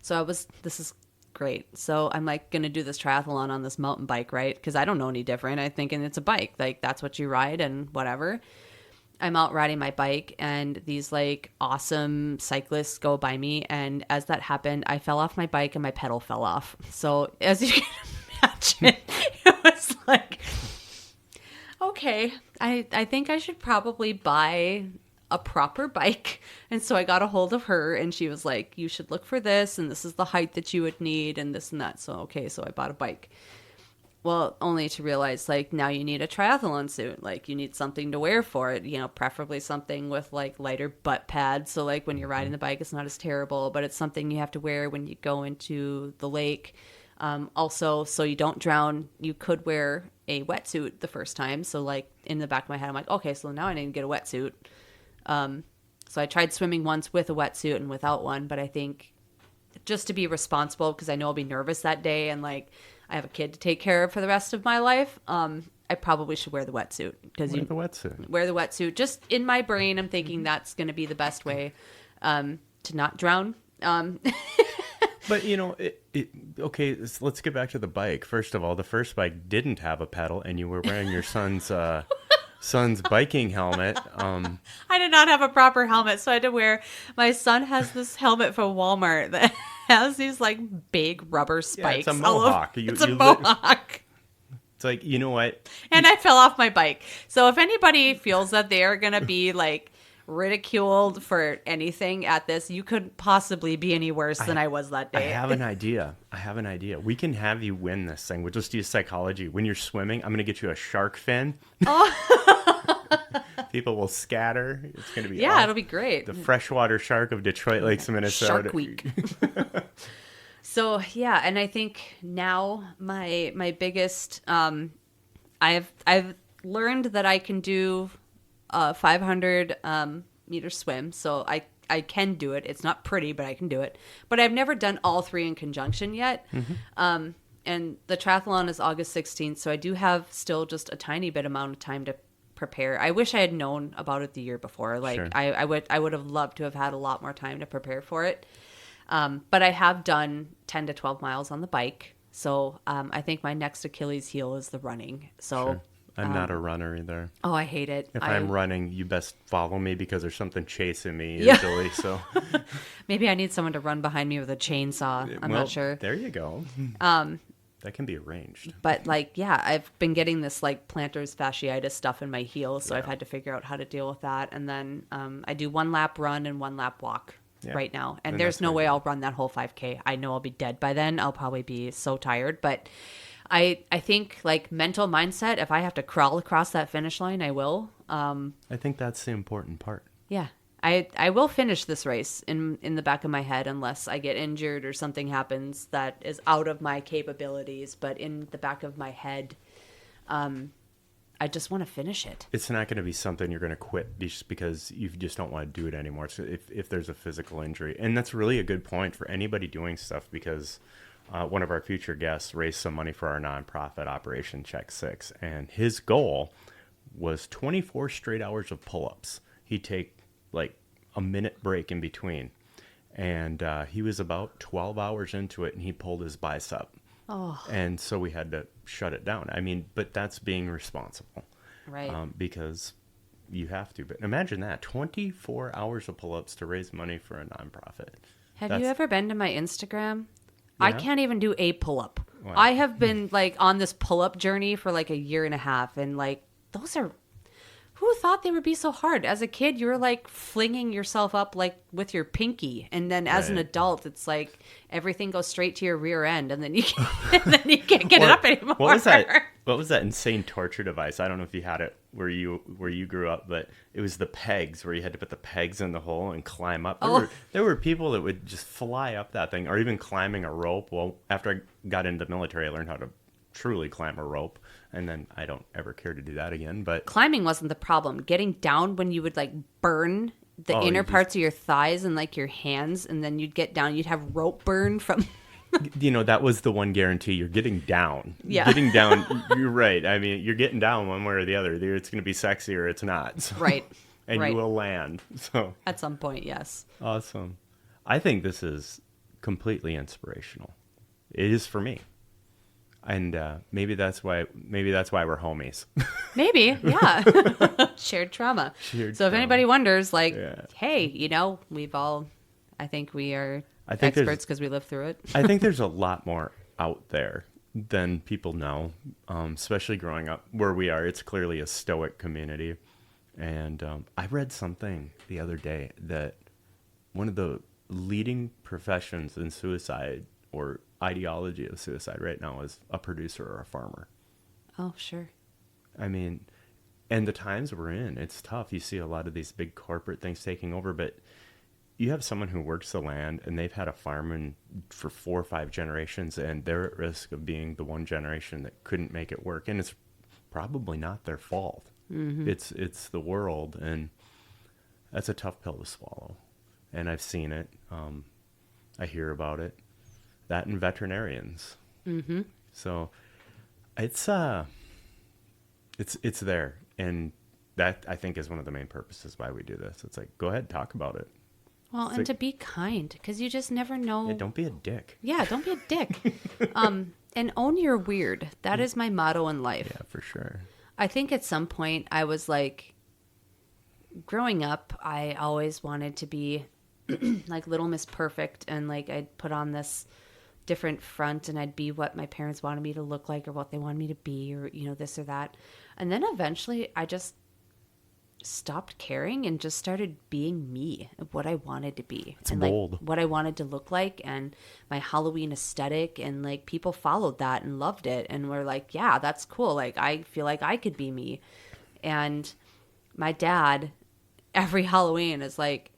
this is great. So I'm like going to do this triathlon on this mountain bike, right? Because I don't know any different. I'm thinking it's a bike. Like that's what you ride and whatever. I'm out riding my bike and these like awesome cyclists go by me. And as that happened, I fell off my bike and my pedal fell off. So as you can imagine, it was like, okay, I think I should probably buy a proper bike. And so I got a hold of her and she was like, you should look for this and this is the height that you would need and this and that. So okay, so I bought a bike. Well, only to realize like now you need a triathlon suit. Like you need something to wear for it, preferably something with like lighter butt pads. So like when you're riding the bike, it's not as terrible, but it's something you have to wear when you go into the lake. Also, so you don't drown, you could wear a wetsuit the first time. So like in the back of my head, I'm like, okay, so now I need to get a wetsuit. So I tried swimming once with a wetsuit and without one, but I think just to be responsible, because I know I'll be nervous that day and like I have a kid to take care of for the rest of my life. I probably should wear the wetsuit because wear the wetsuit. Just in my brain, I'm thinking that's going to be the best way, to not drown. But okay, let's get back to the bike. First of all, the first bike didn't have a pedal and you were wearing your son's biking helmet. I did not have a proper helmet, so I had to wear. My son has this helmet from Walmart that has these like big rubber spikes. Yeah, it's a mohawk. It's a mohawk. It's like, you know what? And I fell off my bike. So if anybody feels that they are gonna be like ridiculed for anything at this, you couldn't possibly be any worse than I was that day. I have an idea. We can have you win this thing. We'll just use psychology. When you're swimming, I'm going to get you a shark fin. Oh. People will scatter. It's going to be it'll be great. The freshwater shark of Detroit Lakes, Minnesota. Shark Week. So yeah, and I think now my biggest I've learned that I can do 500 meter swim, so I can do it. It's not pretty, but I can do it. But I've never done all three in conjunction yet. Mm-hmm. And the triathlon is August 16th, so I do have still just a tiny bit amount of time to prepare. I wish I had known about it the year before. Like Sure. I would have loved to have had a lot more time to prepare for it. But I have done 10 to 12 miles on the bike. So I think my next Achilles heel is the running. So, Sure. I'm not a runner either. oh, I hate it. If I'm running, you best follow me because there's something chasing me Yeah. usually. So Maybe I need someone to run behind me with a chainsaw. I'm well, not sure. There you go. That can be arranged. But like, yeah, I've been getting this like plantar fasciitis stuff in my heel, so I've had to figure out how to deal with that. And then I do 1 lap run and 1 lap walk right now. And Then there's that's no very way good. I'll run that whole 5K. I know I'll be dead by then. I'll probably be so tired. But I think like mental mindset, if I have to crawl across that finish line, I will. I think that's the important part. Yeah. I will finish this race in the back of my head unless I get injured or something happens that is out of my capabilities. But in the back of my head, I just want to finish it. It's not going to be something you're going to quit just because you just don't want to do it anymore. So if there's a physical injury, and that's really a good point for anybody doing stuff because one of our future guests raised some money for our nonprofit Operation Check 6, and his goal was 24 straight hours of pull-ups. He'd take like a minute break in between, and he was about 12 hours into it, and he pulled his bicep. Oh, And so we had to shut it down. I mean, but that's being responsible. right. Because you have to. But imagine that, 24 hours of pull-ups to raise money for a nonprofit. Have you ever been to my Instagram? Yeah. I can't even do a pull-up. Wow. I have been like on this pull-up journey for like a year and a half, and like those are, who thought they would be so hard? As a kid, you were like flinging yourself up like with your pinky, and then as an Right. adult, it's like everything goes straight to your rear end, and then you can't get it up anymore. What was that? What was that insane torture device? I don't know if you had it where you grew up, but it was the pegs where you had to put the pegs in the hole and climb up. There were people that would just fly up that thing, or even climbing a rope. Well, after I got into the military, I learned how to truly climb a rope, and then I don't ever care to do that again. But Climbing wasn't the problem. Getting down when you would like burn the Oh, inner you just- parts of your thighs and like your hands, and then you'd get down, you'd have rope burn from. that was the one guarantee: you're getting down. Yeah. Getting down. You're right. I mean, you're getting down one way or the other. Either it's going to be sexy or it's not. So- Right. And Right. you will land. So At some point, yes. awesome. I think this is completely inspirational. It is for me. And maybe that's why we're homies. Maybe, yeah. Shared trauma. Shared so if trauma. anybody wonders, like, Yeah. hey, we've all, I think we are I think there's- experts because we lived through it. I think there's a lot more out there than people know, especially growing up where we are. It's clearly a stoic community. And I read something the other day that one of the leading professions in suicide or ideology of suicide right now is a producer or a farmer. Oh, sure. I mean, and the times we're in, it's tough. You see a lot of these big corporate things taking over, but you have someone who works the land and they've had a farming for 4 or 5 generations, and they're at risk of being the one generation that couldn't make it work. And it's probably not their fault. Mm-hmm. It's the world, and that's a tough pill to swallow. And I've seen it. I hear about it. That and veterinarians. Mm-hmm. So it's there, and that I think is one of the main purposes why we do this. It's like, go ahead, talk about it. Well, It's and like- to be kind, because you just never know. Yeah, don't be a dick. Yeah, don't be a dick. And own your weird. That is my motto in life. Yeah, for sure. I think at some point I was like, growing up, I always wanted to be like Little Miss Perfect, and like I'd put on this different front and I'd be what my parents wanted me to look like or what they wanted me to be, or this or that. And then eventually I just stopped caring and just started being me, what I wanted to be. It's and bold. like what I wanted to look like, and my Halloween aesthetic, and like people followed that and loved it and were like, yeah, that's cool. Like I feel like I could be me. And my dad every Halloween is like,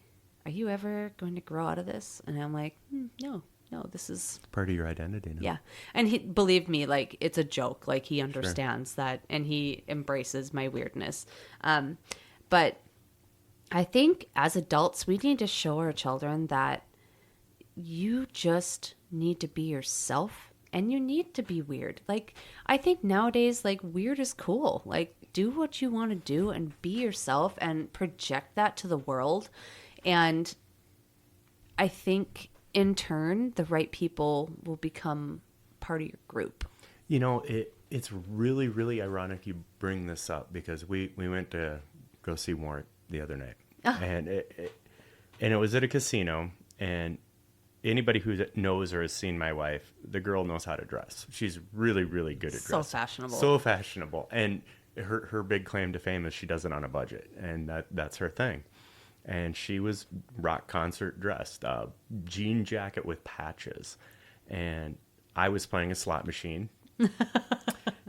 are you ever going to grow out of this? And I'm like, no, this is Part of your identity now. yeah. And he believed me, like it's a joke. Like he understands that, and he embraces my weirdness. But I think as adults, we need to show our children that you just need to be yourself, and you need to be weird. Like, I think nowadays, like, weird is cool. Like, do what you want to do and be yourself and project that to the world. And I think in turn, the right people will become part of your group. You know, it's really, really ironic you bring this up, because we went to go see Warrant the other night. Oh. And it was at a casino, and anybody who knows or has seen my wife, the girl knows how to dress. She's really, really good at dressing. So fashionable. So fashionable. And her big claim to fame is she does it on a budget, and that's her thing. And she was rock concert dressed, jean jacket with patches, and I was playing a slot machine.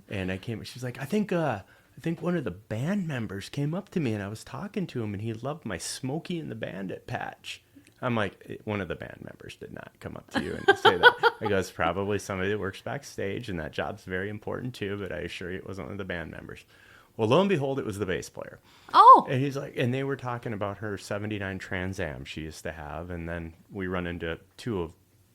And she's like, I think one of the band members came up to me, and I was talking to him, and he loved my Smokey and the Bandit patch. I'm like, one of the band members did not come up to you and say that. I go, it's probably somebody that works backstage, and that job's very important too, but I assure you it wasn't one of the band members. Well, lo and behold, it was the bass player. Oh. And he's like, and they were talking about her 79 Trans Am she used to have, and then we run into two of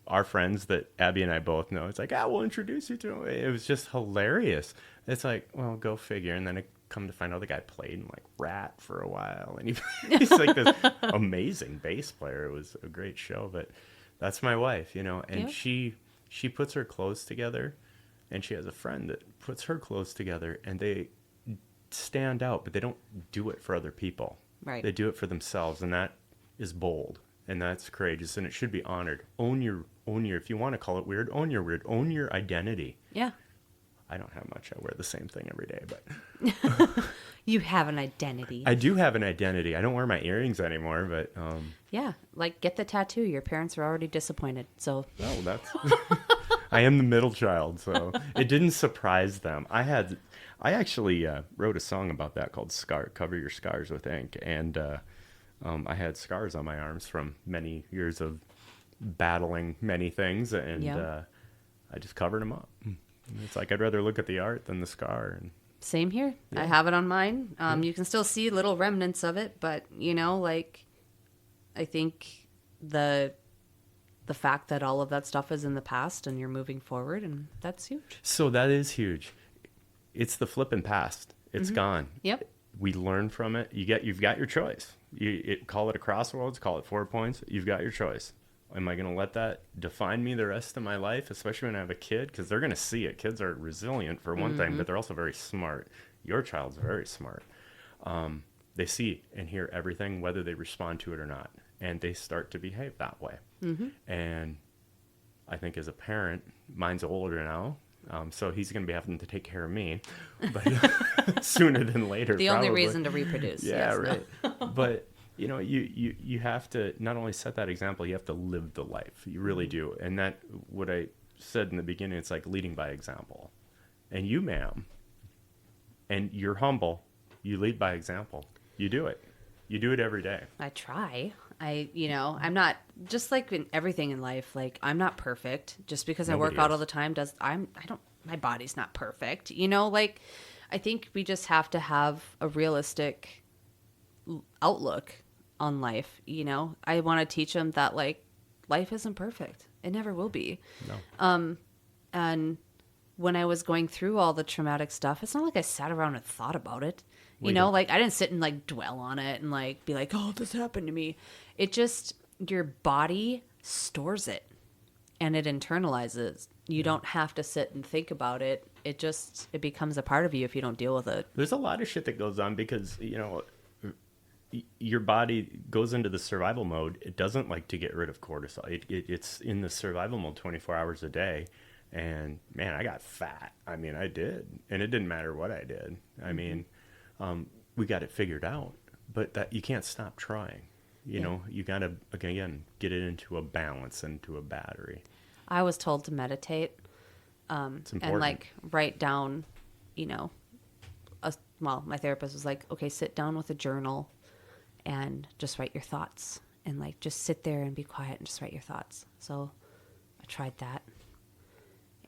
our friends that Abby and I both know. It's like, we'll introduce you to him. It was just hilarious. It's like, well, go figure. And then I come to find out the guy played in like Rat for a while, and he's like this amazing bass player. It was a great show. But that's my wife, you know, and she puts her clothes together, and she has a friend that puts her clothes together, and they stand out, but they don't do it for other people. Right. They do it for themselves, and that is bold, and that's courageous, and it should be honored. Own your, if you want to call it weird, own your identity. Yeah. I don't have much. I wear the same thing every day, but you have an identity. I do have an identity. I don't wear my earrings anymore, but yeah, like get the tattoo. Your parents are already disappointed, so that's I am the middle child, so it didn't surprise them. I actually wrote a song about that called Cover Your Scars with Ink, and I had scars on my arms from many years of battling many things, and I just covered them up. It's like I'd rather look at the art than the scar. And same here. I have it on mine. You can still see little remnants of it, but, you know, like, I think the fact that all of that stuff is in the past and you're moving forward, and that's huge. So that is huge. It's the flipping past. It's gone. Yep. We learn from it. You've got your choice. Call it a crossroads, call it 4 points. You've got your choice. Am I going to let that define me the rest of my life, especially when I have a kid? Because they're going to see it. Kids are resilient for one thing, but they're also very smart. Your child's very smart. They see and hear everything, whether they respond to it or not, and they start to behave that way. And I think as a parent, mine's older now, so he's going to be having to take care of me, but sooner than later. The only reason to reproduce. Yeah, right. But you know, you have to not only set that example, you have to live the life. You really do. And that, what I said in the beginning, it's like leading by example. And you, ma'am, and you're humble, you lead by example. You do it. You do it every day. I try. I'm not, just like in everything in life, like, I'm not perfect. Just because Nobody I work out is. all the time my body's not perfect. You know, like, I think we just have to have a realistic outlook on life. You know, I want to teach them that, like, life isn't perfect. It never will be. No. And when I was going through all the traumatic stuff, it's not like I sat around and thought about it. You know, like, I didn't sit and, like, dwell on it and, like, be like, oh, this happened to me. It just, your body stores it and it internalizes. You don't have to sit and think about it. It becomes a part of you if you don't deal with it. There's a lot of shit that goes on because, you know, your body goes into the survival mode. It doesn't like to get rid of cortisol. It's in the survival mode 24 hours a day. And, man, I got fat. I mean, I did. And it didn't matter what I did. I mean, we got it figured out. But that you can't stop trying. You know, you got to, again, get it into a balance, into a battery. I was told to meditate It's important. and, like, write down, you know, my therapist was like, okay, sit down with a journal and just write your thoughts. And, like, just sit there and be quiet and just write your thoughts. So I tried that.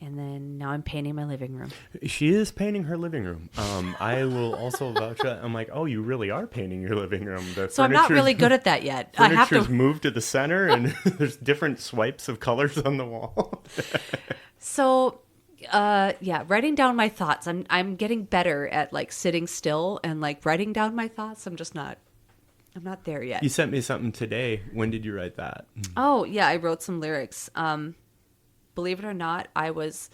And then now I'm painting my living room. She is painting her living room. I will also vouch that. I'm like, oh, you really are painting your living room. So I'm not really good at that yet. I have to moved to the center, and there's different swipes of colors on the wall. So, yeah, writing down my thoughts. I'm getting better at like sitting still and like writing down my thoughts. I'm not there yet. You sent me something today. When did you write that? Oh, yeah, I wrote some lyrics. Believe it or not, I was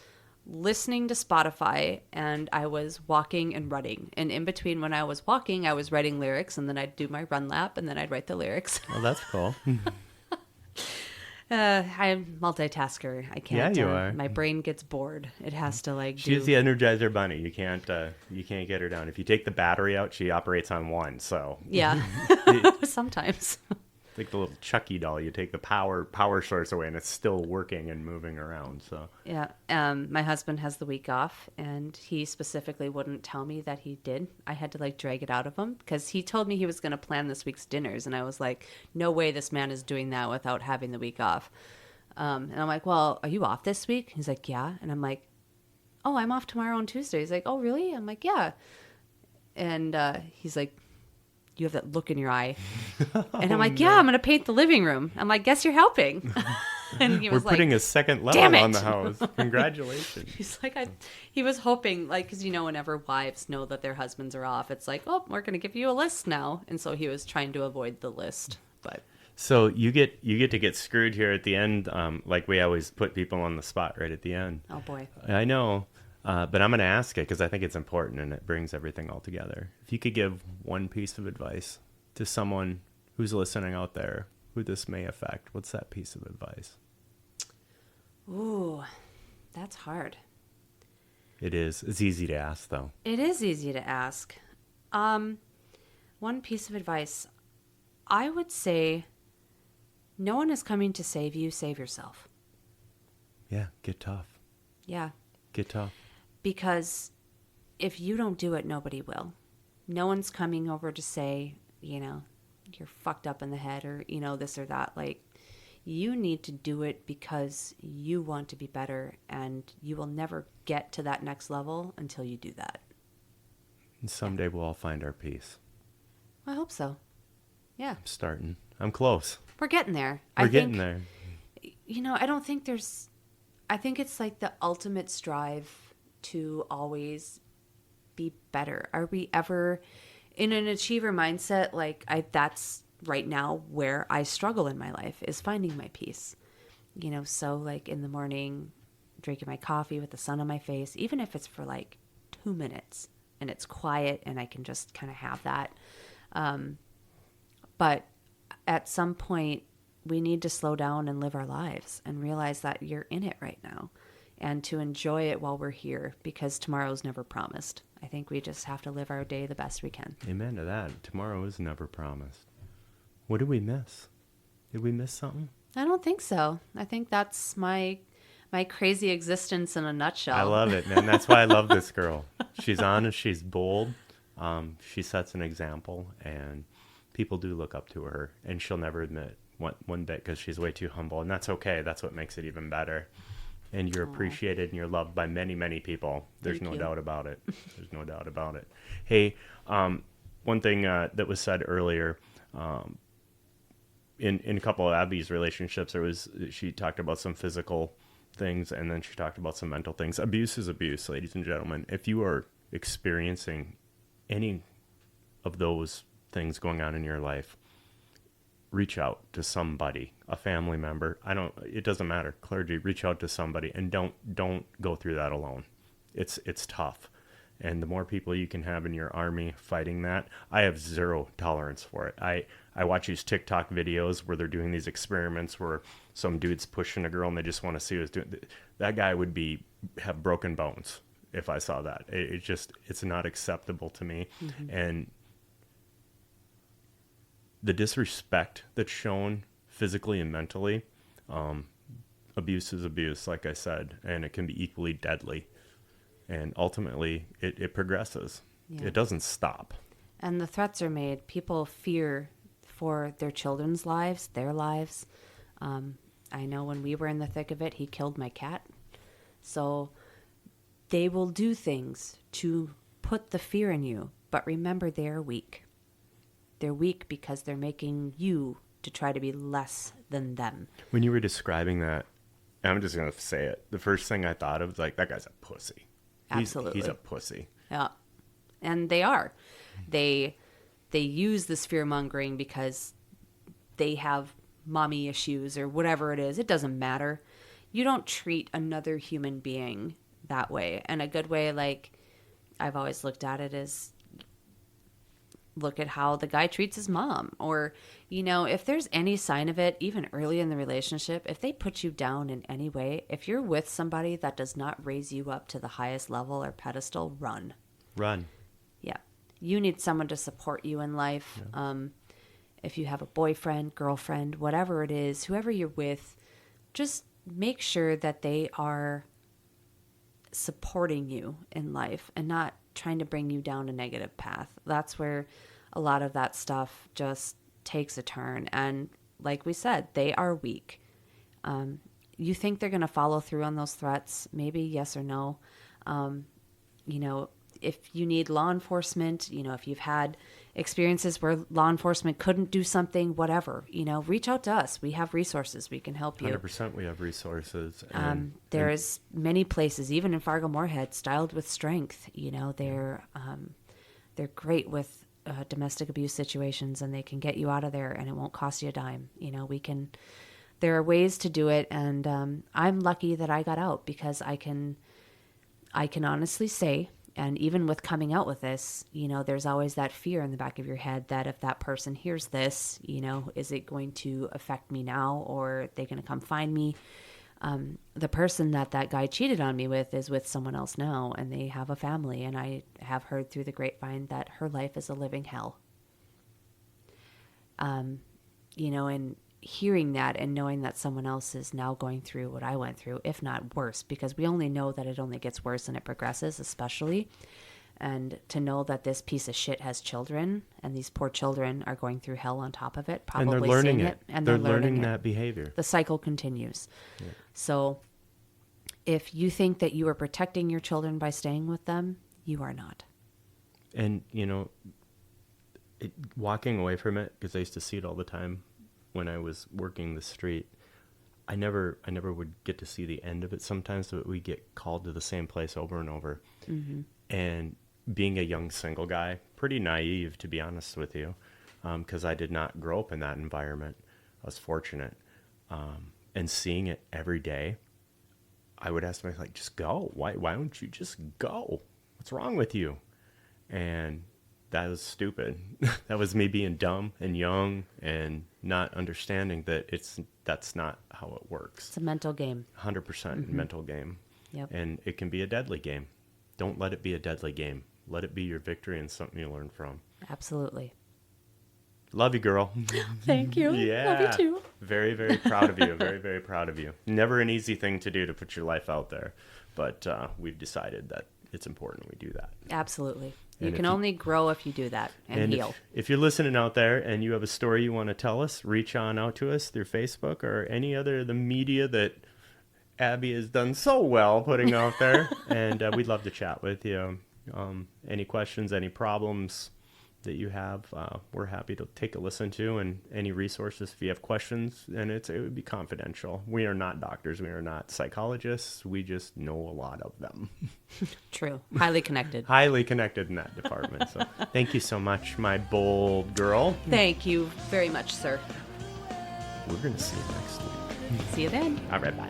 listening to Spotify and I was walking and running. And in between when I was walking, I was writing lyrics and then I'd do my run lap and then I'd write the lyrics. Oh, that's cool. I'm multitasker. I can't. Yeah, you are. My brain gets bored. It has to like She's the Energizer Bunny. You can't get her down. If you take the battery out, she operates on one. So Yeah, sometimes. like the little Chucky doll, you take the power source away, and it's still working and moving around. So Yeah. My husband has the week off, and he specifically wouldn't tell me that he did. I had to like drag it out of him because he told me he was going to plan this week's dinners, and I was like, no way, this man is doing that without having the week off. And I'm like, well, are you off this week? He's like, yeah. And I'm like, oh, I'm off tomorrow on Tuesday. He's like, oh, really? I'm like, yeah. And he's like, you have that look in your eye. And I'm like, yeah, I'm going to paint the living room. I'm like, guess you're helping. And he was we're putting like, a second "Damn level it!" on the house. Congratulations. he's like, he was hoping, like, because, you know, whenever wives know that their husbands are off, it's like, oh, we're going to give you a list now. And so he was trying to avoid the list. But So you get to get screwed here at the end. Like we always put people on the spot right at the end. oh, boy. I know. But I'm going to ask it because I think it's important and it brings everything all together. If you could give one piece of advice to someone who's listening out there who this may affect, what's that piece of advice? Ooh, that's hard. It is. It's easy to ask, though. It is easy to ask. One piece of advice. I would say no one is coming to save you. Save yourself. Yeah, get tough. Yeah. Get tough. Because if you don't do it, nobody will. No one's coming over to say, you know, you're fucked up in the head or, you know, this or that. Like, you need to do it because you want to be better, and you will never get to that next level until you do that. And someday we'll all find our peace. I hope so. Yeah. I'm starting. I'm close. We're getting there. We're getting there. You know, I think it's like the ultimate strive to always be better. Are we ever in an achiever mindset? Like that's right now where I struggle in my life, is finding my peace. You know, so like in the morning, drinking my coffee with the sun on my face, even if it's for like 2 minutes and it's quiet and I can just kind of have that. But at some point we need to slow down and live our lives and realize that you're in it right now, and to enjoy it while we're here, because tomorrow's never promised. I think we just have to live our day the best we can. Amen to that. Tomorrow is never promised. What did we miss? Did we miss something? I don't think so. I think that's my crazy existence in a nutshell. I love it, man. That's why I love this girl. She's honest. She's bold. She sets an example, and people do look up to her, and she'll never admit one bit because she's way too humble, and that's okay. That's what makes it even better. And you're appreciated and you're loved by many, many people. There's no doubt about it. There's no doubt about it. Hey, one thing that was said earlier, in a couple of Abby's relationships, she talked about some physical things, and then she talked about some mental things. Abuse is abuse, ladies and gentlemen. If you are experiencing any of those things going on in your life, reach out to somebody, a family member. It doesn't matter. Clergy, reach out to somebody, and don't go through that alone. It's tough. And the more people you can have in your army fighting that, I have zero tolerance for it. I watch these TikTok videos where they're doing these experiments where some dude's pushing a girl and they just want to see who's doing. That guy would have broken bones if I saw that. It's not acceptable to me. Mm-hmm. And the disrespect that's shown physically and mentally, abuse is abuse, like I said, and it can be equally deadly. And ultimately, it progresses. Yeah. It doesn't stop. And the threats are made. People fear for their children's lives, their lives. I know when we were in the thick of it, he killed my cat. So they will do things to put the fear in you. But remember, they are weak. They're weak because they're making you to try to be less than them. When you were describing that, I'm just going to say it. The first thing I thought of was like, that guy's a pussy. Absolutely. He's a pussy. Yeah. And they are. They use this fear mongering because they have mommy issues or whatever it is. It doesn't matter. You don't treat another human being that way. And a good way, like I've always looked at it, is look at how the guy treats his mom. Or, you know, if there's any sign of it, even early in the relationship, if they put you down in any way, if you're with somebody that does not raise you up to the highest level or pedestal, run. Run. Yeah. You need someone to support you in life. Yeah. If you have a boyfriend, girlfriend, whatever it is, whoever you're with, just make sure that they are supporting you in life and not trying to bring you down a negative path. That's where a lot of that stuff just takes a turn. And like we said, they are weak. You think they're going to follow through on those threats? Maybe yes or no. You know, if you need law enforcement, you know, if you've had experiences where law enforcement couldn't do something, whatever, you know, reach out to us. We have resources. We can help you. 100% we have resources. There's many places, even in Fargo-Moorhead, Styled with Strength. You know, they're great with domestic abuse situations, and they can get you out of there, and it won't cost you a dime. You know, there are ways to do it, and I'm lucky that I got out, because I can honestly say, and even with coming out with this, you know, there's always that fear in the back of your head that if that person hears this, you know, is it going to affect me now, or are they going to come find me? The person that guy cheated on me with is with someone else now, and they have a family, and I have heard through the grapevine that her life is a living hell. You know, and hearing that and knowing that someone else is now going through what I went through, if not worse, because we only know that it only gets worse and it progresses, especially. And to know that this piece of shit has children, and these poor children are going through hell on top of it, probably and they're learning seeing it. And they're learning learning it. that behavior. The cycle continues. Yeah. So if you think that you are protecting your children by staying with them, you are not. And, you know, walking away from it, because I used to see it all the time when I was working the street, I never would get to see the end of it sometimes, but we get called to the same place over and over. Mm-hmm. And being a young single guy, pretty naive, to be honest with you, because I did not grow up in that environment. I was fortunate. And seeing it every day, I would ask myself, like, just go. Why don't you just go? What's wrong with you? And that was stupid. That was me being dumb and young and not understanding that that's not how it works. It's a mental game. 100% mental game. Yep. And it can be a deadly game. Don't let it be a deadly game. Let it be your victory and something you learn from. Absolutely. Love you, girl. Thank you. Yeah. Love you too. Very, very proud of you. Very, very proud of you. Never an easy thing to do, to put your life out there. But we've decided that it's important we do that. Absolutely. And you can only grow if you do that and heal. If you're listening out there and you have a story you want to tell us, reach on out to us through Facebook or any other of the media that Abby has done so well putting out there. And we'd love to chat with you. Any questions, any problems that you have, we're happy to take a listen to, and any resources if you have questions, and it would be confidential. We are not doctors. We are not psychologists. We just know a lot of them. True. Highly connected. Highly connected in that department. So thank you so much, my bold girl. Thank you very much, sir. We're going to see you next week. See you then. All right, bye.